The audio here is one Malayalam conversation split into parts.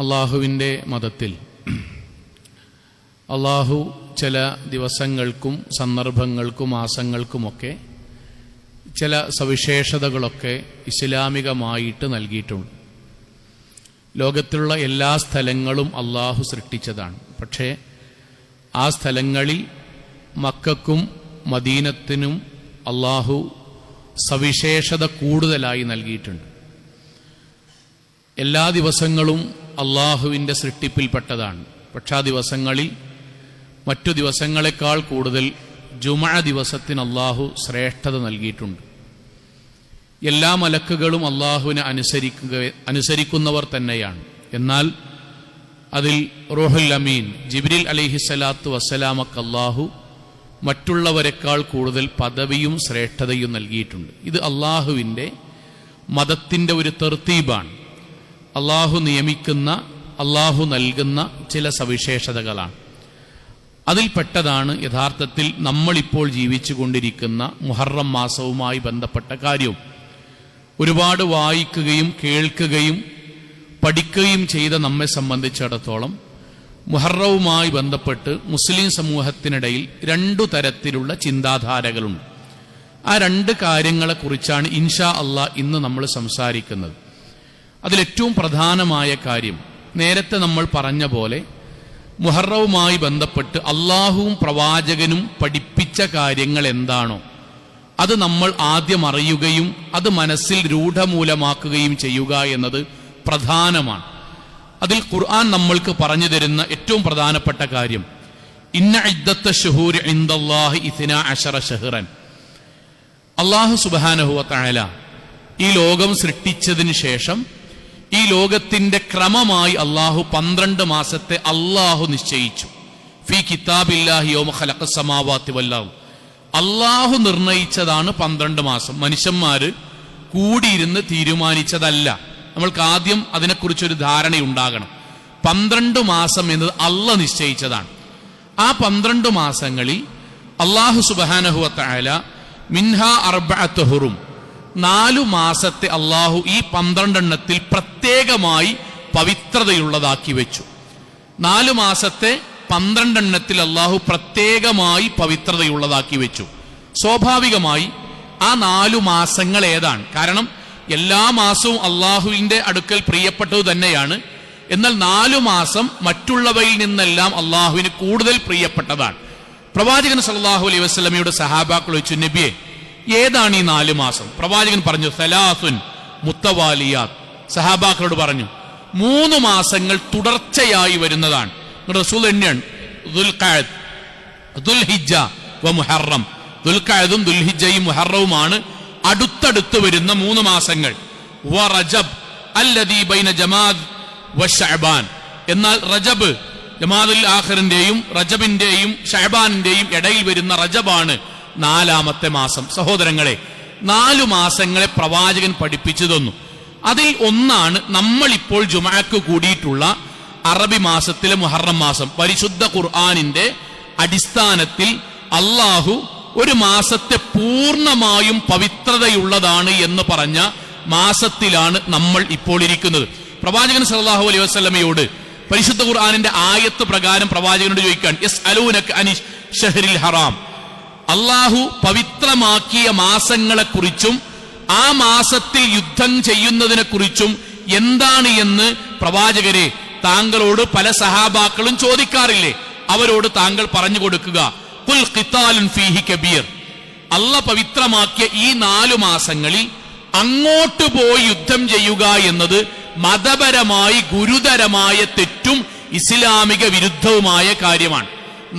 അള്ളാഹുവിൻ്റെ മതത്തിൽ അള്ളാഹു ചില ദിവസങ്ങൾക്കും സന്ദർഭങ്ങൾക്കും മാസങ്ങൾക്കുമൊക്കെ ചില സവിശേഷതകളൊക്കെ ഇസ്ലാമികമായിട്ട് നൽകിയിട്ടുണ്ട്. ലോകത്തിലുള്ള എല്ലാ സ്ഥലങ്ങളും അള്ളാഹു സൃഷ്ടിച്ചതാണ്. പക്ഷേ ആ സ്ഥലങ്ങളിൽ മക്കക്കും മദീനത്തിനും അള്ളാഹു സവിശേഷത കൂടുതലായി നൽകിയിട്ടുണ്ട്. എല്ലാ ദിവസങ്ങളും അള്ളാഹുവിൻ്റെ സൃഷ്ടിപ്പിൽപ്പെട്ടതാണ്. പക്ഷേ ആ ദിവസങ്ങളിൽ മറ്റു ദിവസങ്ങളെക്കാൾ കൂടുതൽ ജുമഅ ദിവസത്തിന് അള്ളാഹു ശ്രേഷ്ഠത നൽകിയിട്ടുണ്ട്. എല്ലാ മലക്കുകളും അള്ളാഹുവിനെ അനുസരിക്കുന്നവർ തന്നെയാണ്. എന്നാൽ അതിൽ റൂഹുൽ അമീൻ ജിബ്രീൽ അലൈഹിസ്സലാത്തു വസ്സലാമക്ക് അള്ളാഹു മറ്റുള്ളവരെക്കാൾ കൂടുതൽ പദവിയും ശ്രേഷ്ഠതയും നൽകിയിട്ടുണ്ട്. ഇത് അള്ളാഹുവിൻ്റെ മതത്തിൻ്റെ ഒരു തർത്തീബാണ്. അള്ളാഹു നിയമിക്കുന്ന, അള്ളാഹു നൽകുന്ന ചില സവിശേഷതകളാണ്. അതിൽപ്പെട്ടതാണ് യഥാർത്ഥത്തിൽ നമ്മളിപ്പോൾ ജീവിച്ചു കൊണ്ടിരിക്കുന്ന മുഹറം മാസവുമായി ബന്ധപ്പെട്ട കാര്യവും. ഒരുപാട് വായിക്കുകയും കേൾക്കുകയും പഠിക്കുകയും ചെയ്ത നമ്മെ സംബന്ധിച്ചിടത്തോളം മുഹറവുമായി ബന്ധപ്പെട്ട് മുസ്ലിം സമൂഹത്തിനിടയിൽ രണ്ടു തരത്തിലുള്ള ചിന്താധാരകളുണ്ട്. ആ രണ്ട് കാര്യങ്ങളെക്കുറിച്ചാണ് ഇൻഷാ അള്ളാഹ് ഇന്ന് നമ്മൾ സംസാരിക്കുന്നത്. അതിലേറ്റവും പ്രധാനമായ കാര്യം, നേരത്തെ നമ്മൾ പറഞ്ഞ പോലെ മുഹറവുമായി ബന്ധപ്പെട്ട് അള്ളാഹുവും പ്രവാചകനും പഠിപ്പിച്ച കാര്യങ്ങൾ എന്താണോ അത് നമ്മൾ ആദ്യം അറിയുകയും അത് മനസ്സിൽ രൂഢമൂലമാക്കുകയും ചെയ്യുക എന്നത് പ്രധാനമാണ്. അതിൽ ഖുർആൻ നമ്മൾക്ക് പറഞ്ഞു തരുന്ന ഏറ്റവും പ്രധാനപ്പെട്ട കാര്യം, ഇന്ന ഇദ്ദത്ത ശുഹൂരി ഇൻദല്ലാഹി 12 ശഹ്റൻ. അല്ലാഹു സുബ്ഹാനഹു വ തആല ഈ ലോകം സൃഷ്ടിച്ചതിന് ശേഷം ഈ ലോകത്തിന്റെ ക്രമമായി അള്ളാഹു 12 മാസത്തെ അള്ളാഹു നിശ്ചയിച്ചു. ഫീ കിതാബില്ലാഹി യൗമ ഖലഖസ് സമാവാതി വൽ അർദ്. അള്ളാഹു നിർണയിച്ചതാണ് 12 മാസം. മനുഷ്യന്മാര് കൂടിയിരുന്ന് തീരുമാനിച്ചതല്ല. നമ്മൾക്ക് ആദ്യം അതിനെക്കുറിച്ചൊരു ധാരണയുണ്ടാകണം. 12 മാസം എന്നത് അള്ളാഹ് നിശ്ചയിച്ചതാണ്. ആ 12 മാസങ്ങളിൽ അള്ളാഹു സുബ്ഹാനഹു വ തആല മിൻഹാ അർബഅത്തു ഹുറും, 4 മാസത്തെ അള്ളാഹു ഈ 12 എണ്ണത്തിൽ പ്രത്യേകമായി പവിത്രതയുള്ളതാക്കി വെച്ചു. 4 മാസത്തെ 12 എണ്ണത്തിൽ അള്ളാഹു പ്രത്യേകമായി പവിത്രതയുള്ളതാക്കി വെച്ചു. സ്വാഭാവികമായി ആ 4 മാസങ്ങൾ ഏതാണ്? കാരണം എല്ലാ മാസവും അള്ളാഹുവിന്റെ അടുക്കൽ പ്രിയപ്പെട്ടത് തന്നെയാണ്. എന്നാൽ 4 മാസം മറ്റുള്ളവയിൽ നിന്നെല്ലാം അള്ളാഹുവിന് കൂടുതൽ പ്രിയപ്പെട്ടതാണ്. പ്രവാചകൻ സല്ലല്ലാഹു അലൈഹി വസല്ലമയുടെ സഹാബാക്കൾ ചോദിച്ചു, നബിയെ ഏതാണ് ഈ 4 മാസം? പ്രവാചകൻ പറഞ്ഞു, സലാസുൻ മുത്തവാലിയാത്ത്. സഹാബാക്കളോട് പറഞ്ഞു 3 മാസങ്ങൾ തുടർച്ചയായി വരുന്നതാണ്. റസൂൽ എണ്ണാണ് ദുൽഖഅദ്, ദുൽഹിജ്ജ വ മുഹറം. ദുൽഖഅദും ദുൽഹിജ്ജയും മുഹറവുമാണ് അടുത്തടുത്ത് വരുന്ന 3 മാസങ്ങൾ. വ റജബ് അല്ലദീ ബൈന ജമാദ് വ ശഅബാൻ. എന്നാൽ റജബ്, ജമാദുൽ ആഖിറിന്റെയും റജബിന്റെയും ശഅബാനിന്റെയും ഇടയിൽ വരുന്ന റജബാണ് 4ാമത്തെ മാസം. സഹോദരങ്ങളെ, 4 മാസങ്ങളെ പ്രവാചകൻ പഠിപ്പിച്ചു തന്നു. അതിൽ ഒന്നാണ് നമ്മളിപ്പോൾ ജുമഅക്ക് കൂടിയിട്ടുള്ള അറബി മാസത്തിലെ മുഹറം മാസം. പരിശുദ്ധ ഖുർആനിന്റെ അടിസ്ഥാനത്തിൽ അള്ളാഹു ഒരു മാസത്തെ പൂർണ്ണമായും പവിത്രതയുള്ളതാണ് എന്ന് പറഞ്ഞ മാസത്തിലാണ് നമ്മൾ ഇപ്പോൾ ഇരിക്കുന്നത്. പ്രവാചകൻ സല്ലല്ലാഹു അലൈഹി വസല്ലമയോട് പരിശുദ്ധ ഖുർആനിന്റെ ആയത്ത് പ്രകാരം പ്രവാചകനോട് ചോദിക്കാൻ, യസ്അലൂനക അനി ശഹ്റിൽ ഹറാം, അള്ളാഹു പവിത്രമാക്കിയ മാസങ്ങളെക്കുറിച്ചും ആ മാസത്തിൽ യുദ്ധം ചെയ്യുന്നതിനെ കുറിച്ചും എന്താണ് എന്ന് പ്രവാചകരെ താങ്കളോട് പല സഹാബാക്കളും ചോദിക്കാറില്ലേ? അവരോട് താങ്കൾ പറഞ്ഞു കൊടുക്കുക, ഖുൽ ഖിതാലുൻ ഫീഹി കബീർ. അല്ലാഹ് പവിത്രമാക്കിയ ഈ 4 മാസങ്ങളിൽ അങ്ങോട്ട് പോയി യുദ്ധം ചെയ്യുക എന്നത് മതപരമായി ഗുരുതരമായ തെറ്റും ഇസ്ലാമിക വിരുദ്ധവുമായ കാര്യമാണ്.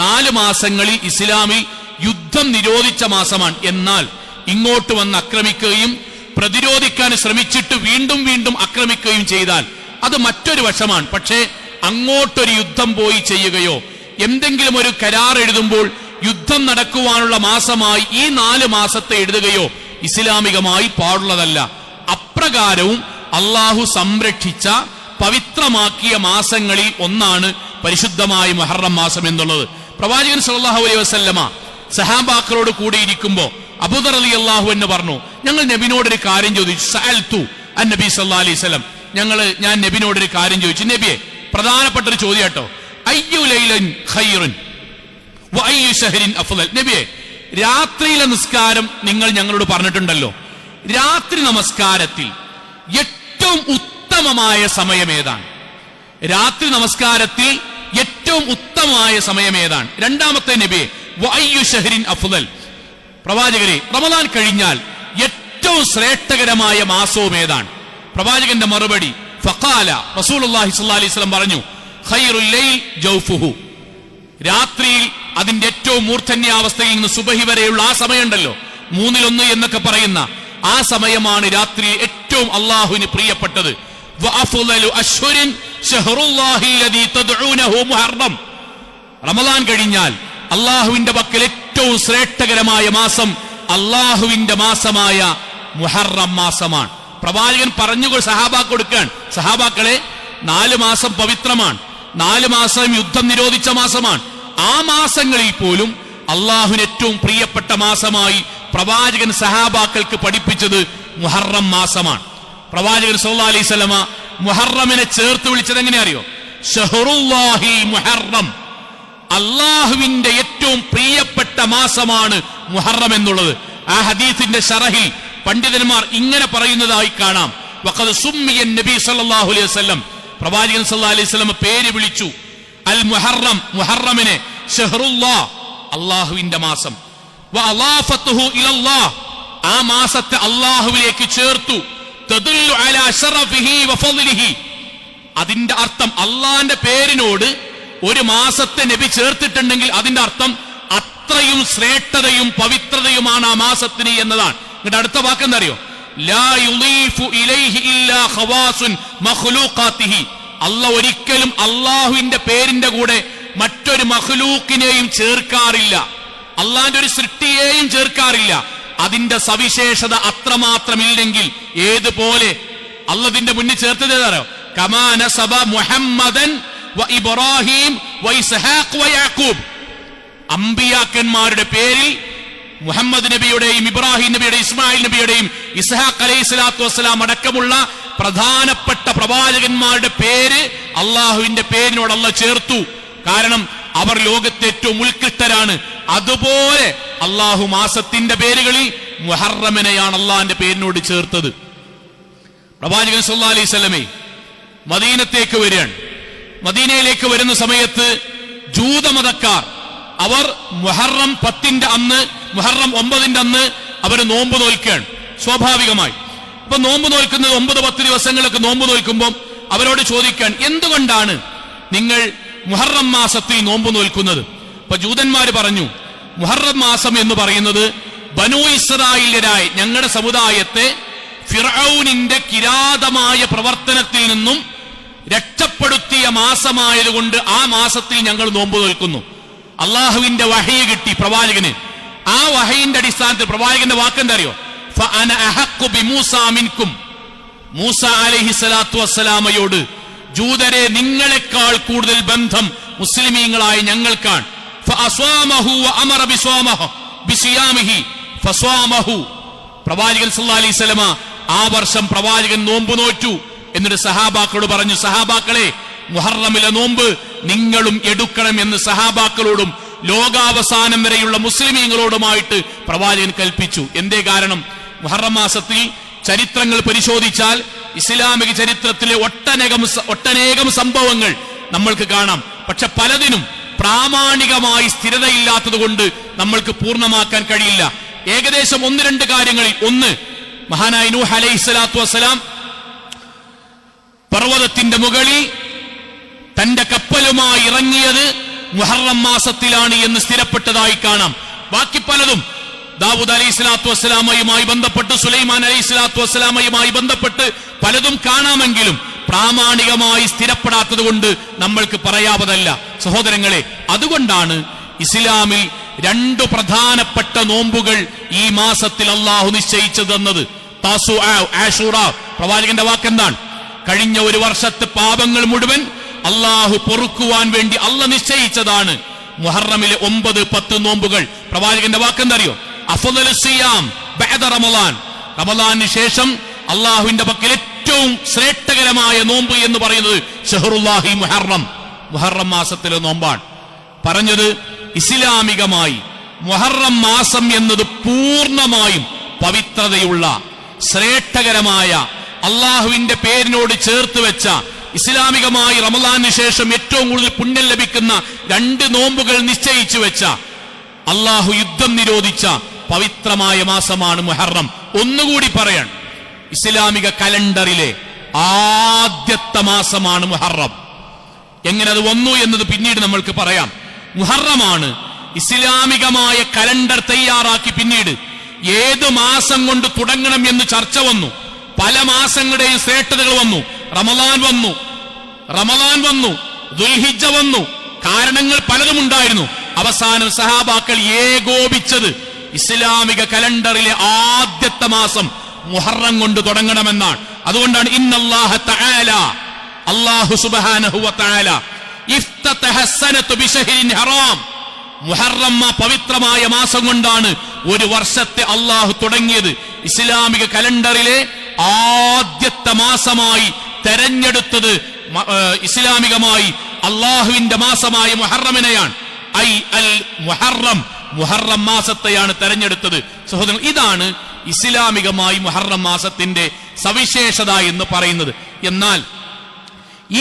4 മാസങ്ങളിൽ ഇസ്ലാമിൽ യുദ്ധം നിരോധിച്ച മാസമാണ്. എന്നാൽ ഇങ്ങോട്ട് വന്ന് ആക്രമിക്കുകയും പ്രതിരോധിക്കാൻ ശ്രമിച്ചിട്ട് വീണ്ടും വീണ്ടും ആക്രമിക്കുകയും ചെയ്താൽ അത് മറ്റൊരു വശമാണ്. പക്ഷേ അങ്ങോട്ടൊരു യുദ്ധം പോയി ചെയ്യുകയോ എന്തെങ്കിലും ഒരു കരാർ എഴുതുമ്പോൾ യുദ്ധം നടക്കുവാനുള്ള മാസമായി ഈ 4 മാസത്തെ എഴുതുകയോ ഇസ്ലാമികമായി പാടുള്ളതല്ല. അപ്രകാരവും അള്ളാഹു സംരക്ഷിച്ച പവിത്രമാക്കിയ മാസങ്ങളിൽ ഒന്നാണ് പരിശുദ്ധമായ മുഹറം മാസം എന്നുള്ളത്. പ്രവാചകൻ സല്ലല്ലാഹു അലൈഹി വസല്ലമ സഹാബാക്കളോട് കൂടിയിരിക്കുമ്പോൾ അബൂദർ റളിയല്ലാഹു അൻഹു പറഞ്ഞു, ഞങ്ങൾ നബിയോടൊരു കാര്യം ചോദിച്ചു. സഅൽതു അൻ നബി സല്ലല്ലാഹു അലൈഹി വസല്ലം, ഞാൻ നബിയോടൊരു കാര്യം ചോദിച്ചു. നബിയെ, പ്രധാനപ്പെട്ട ഒരു ചോദ്യം കേട്ടോ. അയ്യു ലൈലൻ ഖൈറുൻ വ അയ്യു ശഹരിൻ അഫ്ളൽ. നബിയെ, രാത്രിയിലെ നിസ്കാരം നിങ്ങൾ ഞങ്ങളോട് പറഞ്ഞിട്ടുണ്ടല്ലോ. രാത്രി നമസ്കാരത്തിൽ ഏറ്റവും ഉത്തമമായ സമയം ഏതാണ്? രാത്രി നമസ്കാരത്തിൽ ഏറ്റവും ഉത്തമമായ സമയം ഏതാണ്? രണ്ടാമത്തെ നബിയെ, വ അയ്യു ശഹരിൻ അഫ്ളൽ. പ്രവാചകരെ, റമദാൻ കഴിഞ്ഞാൽ ഏറ്റവും ശ്രേഷ്ഠകരമായ മാസവും ഏതാണ്? പ്രവാചകന്റെ മറുപടി, ഫഖാല റസൂലുള്ളാഹി സ്വല്ലല്ലാഹി അലൈഹി വസല്ലം പറഞ്ഞു, ഖൈറുൽ ലൈൽ ജൗഫുഹു. രാത്രിയിൽ അതിന്റെ ഏറ്റവും മൂർധന്യാവസ്ഥയിൽ നിന്ന് സുബഹി വരെയുള്ള ആ സമയമുണ്ടല്ലോ, 1/3 എന്നൊക്കെ പറയുന്ന ആ സമയമാണ് രാത്രി ഏറ്റവും അള്ളാഹുവിന് പ്രിയപ്പെട്ടത്. വഅഫ്ളലു അശ്ഹുരിൻ ശഹ്റുല്ലാഹി അല്ലദീ തദ്ഊനഹു മുഹറം. റമദാൻ കഴിഞ്ഞാൽ അള്ളാഹുവിന്റെ പക്കൽ ഏറ്റവും ശ്രേഷ്ഠകരമായ മാസം അള്ളാഹുവിന്റെ മാസമായ മുഹറം മാസമാണ്. പ്രവാചകൻ പറഞ്ഞു സഹാബാക്ക് കൊടുക്കാൻ, സഹാബാക്കളെ, 4 മാസം പവിത്രമാണ്, 4 മാസം യുദ്ധം നിരോധിച്ച മാസമാണ്. ആ മാസങ്ങളിൽ പോലും അള്ളാഹുവിന് ഏറ്റവും പ്രിയപ്പെട്ട മാസമായി പ്രവാചകൻ സഹാബാക്കൾക്ക് പഠിപ്പിച്ചത് മുഹറം മാസമാണ്. പ്രവാചകൻ സല്ലല്ലാഹു അലൈഹി വസല്ലമ മുഹറമിനെ ചേർത്ത് വിളിച്ചത് എങ്ങനെ അറിയോ? ഷഹ്റുല്ലാഹി മുഹറം. അള്ളാഹുവിന്റെ ഏറ്റവും പ്രിയപ്പെട്ട മാസമാണ് മുഹറം എന്നുള്ളത്. ആ ഹദീസിന്റെ ശറഹിൽ പണ്ഡിതന്മാർ ഇങ്ങനെ പറയുന്നതായി കാണാം. വഖദ് സുമ്മിയ നബി സല്ലല്ലാഹു അലൈഹി വസല്ലം, പ്രവാചകൻ സല്ലല്ലാഹു അലൈഹി വസല്ലം പേര് വിളിച്ചു അൽ മുഹറം, മുഹറമിനെ, ഷഹ്റുല്ലാഹ്, അള്ളാഹുവിന്റെ മാസം. വ അളാഫത്തുഹു ഇലല്ലാഹ്, ആ മാസത്തെ അള്ളാഹുവിലേക്ക് ചേർത്തു. തദുല്ലു അലാ ശറഫിഹി വ ഫളിഹി. അതിന്റെ അർത്ഥം, അള്ളാന്റെ പേരിനോട് ഒരു മാസത്തെ നബി ചേർത്തിട്ടുണ്ടെങ്കിൽ അതിന്റെ അർത്ഥം അത്രയും ശ്രേഷ്ഠതയും പവിത്രതയുമാണ് ആ മാസത്തിന് എന്നതാണ്. എന്നിട്ട് അടുത്ത വാക്കെന്തറിയോ? ലാ യുളീഫു ഇലൈഹി ഇല്ലാ ഖവാസുൻ മഖ്ലൂഖാതിഹി. അല്ലാഹ് ഒരിക്കലും അള്ളാഹുവിന്റെ പേരിന്റെ കൂടെ മറ്റൊരു മഖ്ലൂക്കിനെയും ചേർക്കാറില്ല, അള്ളാന്റെ ഒരു സൃഷ്ടിയെയും ചേർക്കാറില്ല. അതിന്റെ സവിശേഷത അത്രമാത്രമില്ലെങ്കിൽ ഏതുപോലെ അള്ളാഹുവിന്റെ മുന്നിൽ ചേർത്തത് ഏതാണോ? കമാ നസബ മുഹമ്മദൻ വ ഇബ്രാഹിം വ ഇസ്ഹാഖ് വ യാക്കൂബ്. അമ്പിയാക്കന്മാരുടെ പേരിൽ മുഹമ്മദ് നബിയുടെയും ഇബ്രാഹിം നബിയുടെയും ഇസ്മായിൽ നബിയുടെയും ഇസ്ഹാഖ് അലൈഹി സ്വലാത്തു വസ്സലാം അടക്കമുള്ള പ്രധാനപ്പെട്ട പ്രവാചകന്മാരുടെ പേര് അള്ളാഹുവിന്റെ പേരിനോട് അള്ളാഹ് ചേർത്തു. കാരണം അവർ ലോകത്തെ ഏറ്റവും ഉത്കൃഷ്ടരാണ്. അതുപോലെ അള്ളാഹു മാസത്തിന്റെ പേരുകളിൽ മുഹറമിനെയാണ് അള്ളാഹിന്റെ പേരിനോട് ചേർത്തത്. പ്രവാചകൻ സല്ലല്ലാഹു അലൈഹി വസല്ലമേ മദീനത്തേക്ക് വരികയാണ്. മദീനയിലേക്ക് വരുന്ന സമയത്ത് ജൂതമതക്കാർ അവർ മുഹറം 10ന്റെ അന്ന്, മുഹറം 9ന്റെ അന്ന് അവർ നോമ്പ് നോൽക്കുകയാണ് സ്വാഭാവികമായി. അപ്പൊ നോമ്പ് നോൽക്കുന്നത് 9-10 ദിവസങ്ങളൊക്കെ നോമ്പ് നോൽക്കുമ്പോൾ അവരോട് ചോദിക്കാൻ, എന്തുകൊണ്ടാണ് നിങ്ങൾ മുഹറം മാസത്തിൽ നോമ്പ് നോൽക്കുന്നത്? അപ്പൊ ജൂതന്മാര് പറഞ്ഞു, മുഹറം മാസം എന്ന് പറയുന്നത് ബനൂ ഇസ്രായേല്യരായ ഞങ്ങളുടെ സമുദായത്തെ ഫിർഔനിന്റെ കിരാതമായ പ്രവർത്തനത്തിൽ നിന്നും രക്ഷപ്പെടുത്തിയ മാസമായതുകൊണ്ട് ആ മാസത്തിൽ ഞങ്ങൾ നോമ്പ് നോൽക്കുന്നു. അള്ളാഹുവിന്റെ വഹയി കിട്ടി പ്രവാചകന്. ആ വഹയിന്റെ അടിസ്ഥാനത്തിൽ പ്രവാചകന്റെ വാക്കെന്താ അറിയോ? ഫഅന അഹഖു ബിമൂസാ മിൻകും. മൂസ അലൈഹിസ്സലാത്തു വസ്സലാമയോട്, ജൂതരെ, നിങ്ങളെക്കാൾ കൂടുതൽ ബന്ധം മുസ്ലിമീങ്ങളായ ഞങ്ങൾക്കാണ്. ഫഅസ്വാമഹു വഅമറ ബിസിയാമിഹി ഫസ്വാമഹു. പ്രവാചകൻ സല്ലല്ലാഹു അലൈഹി വസല്ലമ ആ വർഷം പ്രവാചകൻ നോമ്പ് നോറ്റു. എന്നിട്ട് സഹാബാക്കളോട് പറഞ്ഞു, സഹാബാക്കളെ, മുഹറമിലെ നോമ്പ് നിങ്ങളും എടുക്കണം എന്ന് സഹാബാക്കളോടും ലോകാവസാനം വരെയുള്ള മുസ്ലിമീങ്ങളോടുമായിട്ട് പ്രവാചകൻ കൽപ്പിച്ചു. എന്തേ കാരണം? മുഹറം മാസത്തിൽ ചരിത്രങ്ങൾ പരിശോധിച്ചാൽ ഇസ്ലാമിക ചരിത്രത്തിലെ ഒട്ടനേകം സംഭവങ്ങൾ നമ്മൾക്ക് കാണാം. പക്ഷെ പലതിനും പ്രാമാണികമായി സ്ഥിരതയില്ലാത്തത് കൊണ്ട് നമ്മൾക്ക് പൂർണ്ണമാക്കാൻ കഴിയില്ല. ഏകദേശം 1-2 കാര്യങ്ങളിൽ, ഒന്ന്, മഹാനായ നൂഹ് അലൈഹിസ്സലാത്തു വസ്സലാം പർവ്വതത്തിന്റെ മുകളിൽ തന്റെ കപ്പലുമായി ഇറങ്ങിയത് മുഹറം മാസത്തിലാണ് എന്ന് സ്ഥിരപ്പെട്ടതായി കാണാം. ബാക്കി പലതും ദാവൂദ് അലൈഹി സ്വലാത്തു വസ്സലാമയുമായി ബന്ധപ്പെട്ട്, സുലൈമാൻ അലൈഹി സ്വലാത്തു വസ്സലാമയുമായി ബന്ധപ്പെട്ട് പലതും കാണാമെങ്കിലും പ്രാമാണികമായി സ്ഥിരപ്പെടാത്തത് കൊണ്ട് നമ്മൾക്ക് പറയാവതല്ല. സഹോദരങ്ങളെ, അതുകൊണ്ടാണ് ഇസ്ലാമിൽ 2 പ്രധാനപ്പെട്ട നോമ്പുകൾ ഈ മാസത്തിൽ അള്ളാഹു നിശ്ചയിച്ചു തന്നത്. താസുആ, ആശൂറ. പ്രവാചകന്റെ വാക്കെന്താണ്? കഴിഞ്ഞ ഒരു വർഷത്തെ പാപങ്ങൾ മുഴുവൻ അള്ളാഹു പൊറുക്കുവാൻ വേണ്ടി അള്ളാഹ് നിശ്ചയിച്ചതാണ് മുഹറമിലെ 9-10 നോമ്പുകൾ. പ്രവാചകന്റെ വാക്കെന്തറിയോ? അഫ്ളലു സിയാം ബഅദ റമളാൻ. റമളാനിന് ശേഷം അള്ളാഹുവിന്റെ പക്കൽ ഏറ്റവും ഏറ്റവും ശ്രേഷ്ഠകരമായ നോമ്പ് എന്ന് പറയുന്നത് ഷഹറുല്ലാഹി മുഹറം മാസത്തിലെ നോമ്പാണ്. പറഞ്ഞത് ഇസ്ലാമികമായി മുഹറം മാസം എന്നത് പൂർണ്ണമായും പവിത്രതയുള്ള ശ്രേഷ്ഠകരമായ അള്ളാഹുവിന്റെ പേരിനോട് ചേർത്ത് വെച്ച ഇസ്ലാമികമായി റമളാനിന് ശേഷം ഏറ്റവും കൂടുതൽ പുണ്യം ലഭിക്കുന്ന 2 നോമ്പുകൾ നിശ്ചയിച്ചു വെച്ച അള്ളാഹു യുദ്ധം നിരോധിച്ച പവിത്രമായ മാസമാണ് മുഹറം. ഒന്നുകൂടി പറയാൻ, ഇസ്ലാമിക കലണ്ടറിലെ ആദ്യത്തെ മാസമാണ് മുഹറം. എങ്ങനെ അത് വന്നു എന്നത് പിന്നീട് നമ്മൾക്ക് പറയാം. മുഹറമാണ് ഇസ്ലാമികമായ കലണ്ടർ തയ്യാറാക്കി പിന്നീട് ഏത് മാസം കൊണ്ട് തുടങ്ങണം എന്ന് ചർച്ച വന്നു. പല മാസങ്ങളുടെയും ശ്രേഷ്ഠതകൾ വന്നു. റമളാൻ വന്നു, ദുൽഹിജ്ജ വന്നു, കാരണങ്ങൾ പലതും ഉണ്ടായിരുന്നു. അവസാനം സഹാബാക്കൾ ഏകോപിച്ചത് ഇസ്ലാമിക കലണ്ടറിലെ ആദ്യത്തെ മാസം മുഹറം കൊണ്ട് തുടങ്ങണമെന്നാണ്. അതുകൊണ്ടാണ് ഇന്നല്ലാഹ തആല, അല്ലാഹു സുബ്ഹാനഹു വ തആല ഇഫ്തതഹ സനതു ബിശഹ്രിൻ ഹറാം, മുഹറം പവിത്രമായ മാസം കൊണ്ടാണ് ഒരു വർഷത്തെ അള്ളാഹു തുടങ്ങിയത്. ഇസ്ലാമിക കലണ്ടറിലെ ആദ്യത്തെ മാസമായി തെരഞ്ഞെടുത്തത് ഇസ്ലാമികമായി അള്ളാഹുവിന്റെ മാസമായ മുഹറമിനെയാണ്. ഐ അൽ മുഹറം മാസത്തെയാണ് തെരഞ്ഞെടുത്തത്. സഹോദരൻ, ഇതാണ് ഇസ്ലാമികമായി മുഹറം മാസത്തിന്റെ സവിശേഷത എന്ന് പറയുന്നത്. എന്നാൽ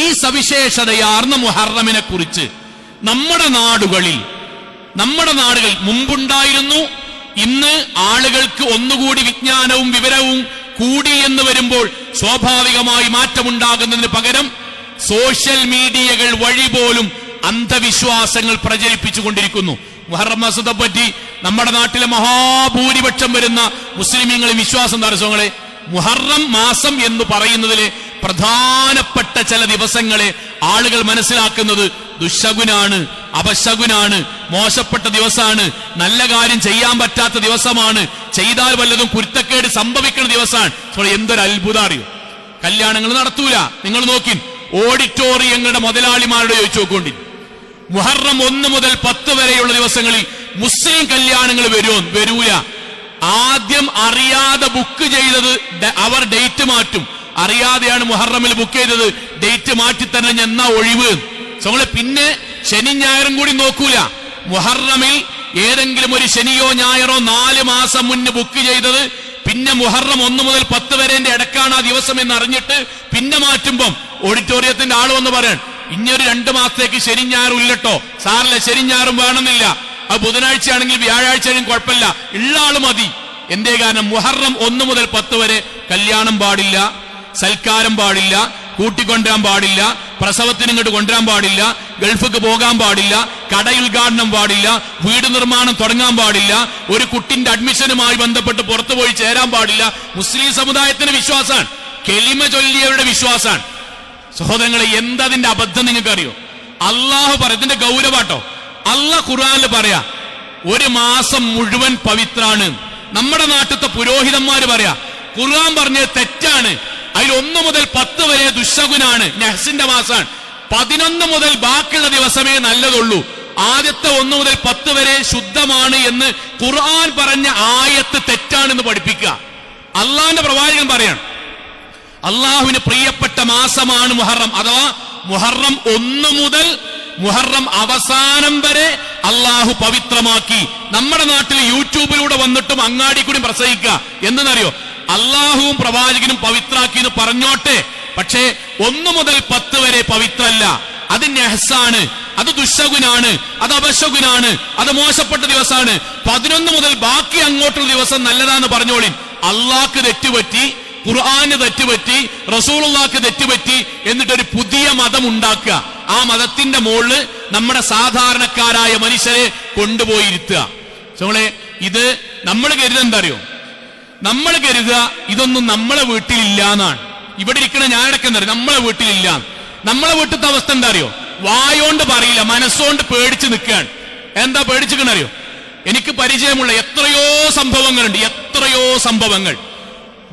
ഈ സവിശേഷതയാർന്ന മുഹറമിനെ കുറിച്ച് നമ്മുടെ നാടുകളിൽ മുമ്പുണ്ടായിരുന്നു. ഇന്ന് ആളുകൾക്ക് ഒന്നുകൂടി വിജ്ഞാനവും വിവരവും കൂടി എന്ന് വരുമ്പോൾ സ്വാഭാവികമായി മാറ്റമുണ്ടാകുന്നതിന് പകരം സോഷ്യൽ മീഡിയകൾ വഴി പോലും അന്ധവിശ്വാസങ്ങൾ പ്രചരിപ്പിച്ചുകൊണ്ടിരിക്കുന്നു. മുഹറം മാസത്തെ പറ്റി നമ്മുടെ നാട്ടിലെ മഹാഭൂരിപക്ഷം വരുന്ന മുസ്ലിമീങ്ങളിൽ വിശ്വാസം ദർശനങ്ങളെ മുഹറം മാസം എന്ന് പറയുന്നതിലെ പ്രധാനപ്പെട്ട ചില ദിവസങ്ങളെ ആളുകൾ മനസ്സിലാക്കുന്നത് ദുശകുനാണ്, അപശകുനാണ്, മോശപ്പെട്ട ദിവസമാണ്, നല്ല കാര്യം ചെയ്യാൻ പറ്റാത്ത ദിവസമാണ്, ചെയ്താൽ വല്ലതും കുരുത്തക്കേട് സംഭവിക്കുന്ന ദിവസമാണ്. എന്തൊരു അത്ഭുതം അറിയോ! കല്യാണങ്ങൾ നടത്തൂല. നിങ്ങൾ നോക്കി ഓഡിറ്റോറിയങ്ങളുടെ മുതലാളിമാരോട് ചോദിച്ചു നോക്കൊണ്ടി, മുഹറം 1 മുതൽ 10 വരെയുള്ള ദിവസങ്ങളിൽ മുസ്ലിം കല്യാണങ്ങൾ വരൂല. ആദ്യം അറിയാതെ ബുക്ക് ചെയ്തത് അവർ ഡേറ്റ് മാറ്റും. അറിയാതെയാണ് മുഹറമിൽ ബുക്ക് ചെയ്തത്, ഡേറ്റ് മാറ്റി തന്നെ എന്നാ ഒഴിവ്. പിന്നെ ശനി ഞായറും കൂടി നോക്കൂല. മുഹറമിൽ ഏതെങ്കിലും ഒരു ശനിയോ ഞായറോ 4 മാസം മുന്നേ ബുക്ക് ചെയ്തത് പിന്നെ മുഹറം 1 മുതൽ 10 വരെ ഇടക്കാണ് ആ ദിവസം എന്ന് അറിഞ്ഞിട്ട് പിന്നെ മാറ്റുമ്പം ഓഡിറ്റോറിയത്തിന്റെ ആള് വന്ന് പറയാൻ, ഇനിയൊരു 2 മാസത്തേക്ക് ശനി ഞായറും ഇല്ലട്ടോ സാറില്ല, ശനി ഞായറും വേണമെന്നില്ല, അത് ബുധനാഴ്ച ആണെങ്കിൽ വ്യാഴാഴ്ച ആണെങ്കിൽ കുഴപ്പമില്ല, ഉള്ള ആള് മതി. എന്തേ കാരണം? മുഹറം 1 മുതൽ 10 വരെ കല്യാണം പാടില്ല, സൽക്കാരം പാടില്ല, കൂട്ടിക്കൊണ്ടുവരാൻ പാടില്ല, പ്രസവത്തിന് ഇങ്ങോട്ട് കൊണ്ടുവരാൻ പാടില്ല, ഗൾഫിക്ക് പോകാൻ പാടില്ല, കട ഉദ്ഘാടനം പാടില്ല, വീട് നിർമ്മാണം തുടങ്ങാൻ പാടില്ല, ഒരു കുട്ടിന്റെ അഡ്മിഷനുമായി ബന്ധപ്പെട്ട് പുറത്തുപോയി ചേരാൻ പാടില്ല. മുസ്ലിം സമുദായത്തിന്റെ വിശ്വാസമാണ്, കെലിമ ചൊല്ലിയവരുടെ വിശ്വാസമാണ്. സഹോദരങ്ങളെ, എന്തതിന്റെ അബദ്ധം നിങ്ങൾക്കറിയോ? അള്ളാഹു പറയുന്നതിന്റെ ഗൗരവാട്ടോ. അള്ളാഹ് ഖുർആനിൽ പറയാ ഒരു മാസം മുഴുവൻ പവിത്രാണ്. നമ്മുടെ നാട്ടിലത്തെ പുരോഹിതന്മാര് പറയാ ഖുർആൻ പറഞ്ഞത് തെറ്റാണ്, അതിൽ 1 മുതൽ 10 വരെ ദുശകുനാണ്, നഹ്സിന്റെ മാസാണ്. 11 മുതൽ ബാക്കിയുള്ള ദിവസമേ നല്ലതുള്ളൂ. ആദ്യത്തെ 1 മുതൽ 10 വരെ ശുദ്ധമാണ് എന്ന് ഖുർആൻ പറഞ്ഞ ആയത്ത് തെറ്റാണെന്ന് പഠിപ്പിക്കുക. അള്ളാഹിന്റെ പ്രവാചകൻ പറയാണ് അള്ളാഹുവിന് പ്രിയപ്പെട്ട മാസമാണ് മുഹറം. അഥവാ മുഹറം 1 മുതൽ മുഹറം അവസാനം വരെ അള്ളാഹു പവിത്രമാക്കി. നമ്മുടെ നാട്ടിൽ യൂട്യൂബിലൂടെ വന്നിട്ടും അങ്ങാടി കൂടി പ്രസംഗിക്കുക. എന്തെന്നറിയോ? അള്ളാഹുവും പ്രവാചകനും പവിത്രാക്കി എന്ന് പറഞ്ഞോട്ടെ, പക്ഷേ 1 മുതൽ 10 വരെ പവിത്രല്ല. അത് നെഹ്സാണ്, അത് ദുശകുനാണ്, അത് അപശകുനാണ്, അത് മോശപ്പെട്ട ദിവസമാണ്. 11 മുതൽ ബാക്കി അങ്ങോട്ടുള്ള ദിവസം നല്ലതാന്ന് പറഞ്ഞോളി. അള്ളാഹ്ക്ക് തെറ്റുപറ്റി, ഖുർആന് തെറ്റുപറ്റി, റസൂലുള്ളാഹിക്ക് തെറ്റുപറ്റി, എന്നിട്ടൊരു പുതിയ മതം ഉണ്ടാക്കുക. ആ മതത്തിന്റെ മുകളിൽ നമ്മുടെ സാധാരണക്കാരായ മനുഷ്യരെ കൊണ്ടുപോയിരുത്തുക. ഇത് നമ്മൾ കരുതെന്താ അറിയോ? നമ്മൾ കരുതുക ഇതൊന്നും നമ്മളെ വീട്ടിലില്ല എന്നാണ്. ഇവിടെ ഇരിക്കണ ഞാനടക്കം തരും നമ്മളെ വീട്ടിലില്ല. നമ്മളെ വീട്ടിലത്തെ അവസ്ഥ എന്താ അറിയോ? വായോണ്ട് പറയില്ല, മനസ്സുകൊണ്ട് പേടിച്ച് നിൽക്കുകയാണ്. എന്താ പേടിച്ചിരിക്കണറിയോ? എനിക്ക് പരിചയമുള്ള എത്രയോ സംഭവങ്ങൾ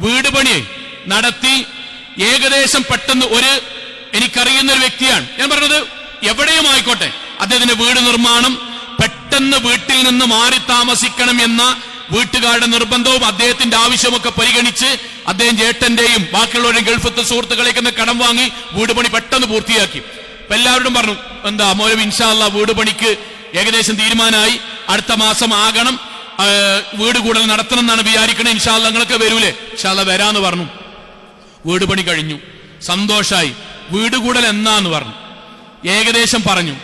വീട് പണി നടത്തി ഏകദേശം പെട്ടെന്ന് എനിക്കറിയുന്ന ഒരു വ്യക്തിയാണ് ഞാൻ പറഞ്ഞത്, എവിടെയും ആയിക്കോട്ടെ, അദ്ദേഹത്തിന്റെ വീട് നിർമ്മാണം പെട്ടെന്ന് വീട്ടിൽ നിന്ന് മാറി താമസിക്കണം എന്ന വീട്ടുകാരുടെ നിർബന്ധവും അദ്ദേഹത്തിന്റെ ആവശ്യമൊക്കെ പരിഗണിച്ച് അദ്ദേഹം ചേട്ടന്റെയും ബാക്കിയുള്ളവരുടെയും ഗൾഫത്തെ സുഹൃത്തുക്കളേക്ക് കടം വാങ്ങി വീട് പണി പെട്ടെന്ന് പൂർത്തിയാക്കി. അപ്പൊ എല്ലാവരോടും പറഞ്ഞു, എന്താ മൗലവി ഇൻഷാ അല്ലാഹ് വീട് പണിക്ക് ഏകദേശം തീരുമാനമായി, അടുത്ത മാസം ആകണം, വീട് കൂടുതൽ നടത്തണം എന്നാണ് വിചാരിക്കണേ, ഇൻഷാ അല്ലാഹ് നിങ്ങളൊക്കെ വരൂലേ? ഇൻഷാ അല്ലാഹ് വരാന്ന് പറഞ്ഞു. വീട് പണി കഴിഞ്ഞു, സന്തോഷായി. വീട് കൂടൽ എന്നാന്ന് പറഞ്ഞു, ഏകദേശം പറഞ്ഞു.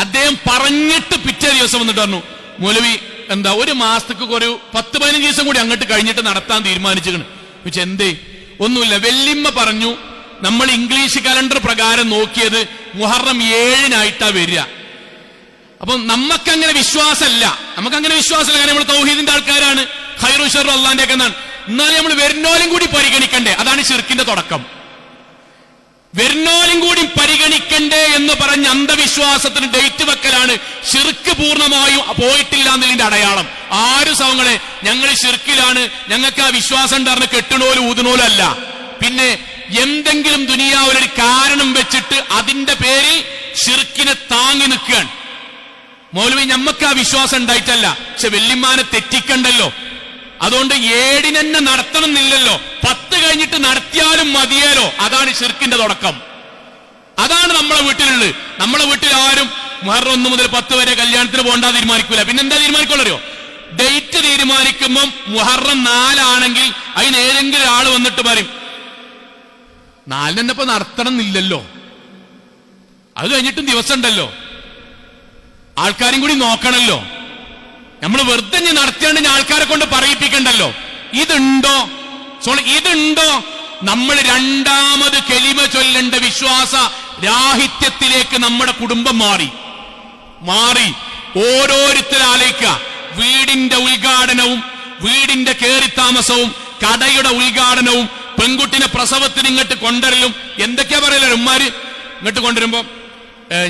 അദ്ദേഹം പറഞ്ഞിട്ട് പിറ്റേ ദിവസം വന്നിട്ട് പറഞ്ഞു, മൗലവി എന്താ ഒരു മാസത്തേക്ക് ഒരു 10-15 ദിവസം കൂടി അങ്ങോട്ട് കഴിഞ്ഞിട്ട് നടത്താൻ തീരുമാനിച്ചിരിക്കണം. പക്ഷെ എന്തേ? ഒന്നുമില്ല, വെല്ലിമ്മ പറഞ്ഞു നമ്മൾ ഇംഗ്ലീഷ് കലണ്ടർ പ്രകാരം നോക്കിയത് മുഹറം 7-നായിട്ടാ വരിക. അപ്പൊ നമുക്കങ്ങനെ വിശ്വാസമല്ല, കാരണം നമ്മൾ തൗഹീദിന്റെ ആൾക്കാരാണ്, ഖൈറു ശർറു അള്ളാന്റെ ഒക്കെ എന്നാണ്. എന്നാലും നമ്മൾ വരുന്നോലും കൂടി പരിഗണിക്കണ്ടേ? അതാണ് ശിർക്കിന്റെ തുടക്കം. വരുന്നോലും കൂടി പരിഗണിക്കണ്ടേ എന്ന് പറഞ്ഞ അന്ധവിശ്വാസത്തിന് ഡേറ്റ് വെക്കലാണ് ശിർക്ക് പൂർണ്ണമായും പോയിട്ടില്ല എന്നതിന്റെ അടയാളം. സവങ്ങളെ ഞങ്ങൾ ശിർക്കിലാണ്, ഞങ്ങൾക്ക് ആ വിശ്വാസം ഉണ്ടായിരുന്ന കെട്ടണോലും ഊതുണോലും അല്ല. പിന്നെ എന്തെങ്കിലും ദുനിയാവിലൊരു കാരണം വെച്ചിട്ട് അതിന്റെ പേരിൽ ശിർക്കിനെ താങ്ങി നിൽക്കുകയാണ്. മൗലവി ഞമ്മക്ക് ആ വിശ്വാസം ഉണ്ടായിട്ടല്ല, പക്ഷെ വെല്ലിമാനെ തെറ്റിക്കണ്ടല്ലോ, അതുകൊണ്ട് 7-ന് നടത്തണം എന്നില്ലല്ലോ, 10 കഴിഞ്ഞിട്ട് നടത്തിയാലും മതിയേലോ. അതാണ് ശിർക്കിന്റെ തുടക്കം. അതാണ് നമ്മളെ വീട്ടിലുള്ളത്. നമ്മളെ വീട്ടിൽ ആരും മുഹറം 1 മുതൽ 10 വരെ കല്യാണത്തിന് പോകണ്ടാ തീരുമാനിക്കൂല. പിന്നെന്താ തീരുമാനിക്കുള്ളൂ? ഡേറ്റ് തീരുമാനിക്കുമ്പം മുഹറം 4 ആണെങ്കിൽ അതിന് ഏതെങ്കിലും ആള് വന്നിട്ട് പറയും 4 തന്നെ ഇപ്പൊ നടത്തണം എന്നില്ലല്ലോ, അത് കഴിഞ്ഞിട്ടും ദിവസം ഉണ്ടല്ലോ, ആൾക്കാരും കൂടി നോക്കണല്ലോ, നമ്മൾ വെറുതെ നടത്തിയാണ്ട് ആൾക്കാരെ കൊണ്ട് പറയിപ്പിക്കണ്ടല്ലോ. ഇതുണ്ടോ? നമ്മൾ രണ്ടാമത് കെലിമ ചൊല്ലേണ്ട വിശ്വാസ രാഹിത്യത്തിലേക്ക് നമ്മുടെ കുടുംബം മാറി. ഓരോരുത്തരാലേക്ക വീടിന്റെ ഉദ്ഘാടനവും വീടിന്റെ കേറിത്താമസവും കടയുടെ ഉദ്ഘാടനവും പെൺകുട്ടിനെ പ്രസവത്തിന് ഇങ്ങോട്ട് കൊണ്ടുവരലും എന്തൊക്കെയാ പറയല്ലോ ഉമ്മാര്. ഇങ്ങോട്ട് കൊണ്ടുവരുമ്പോ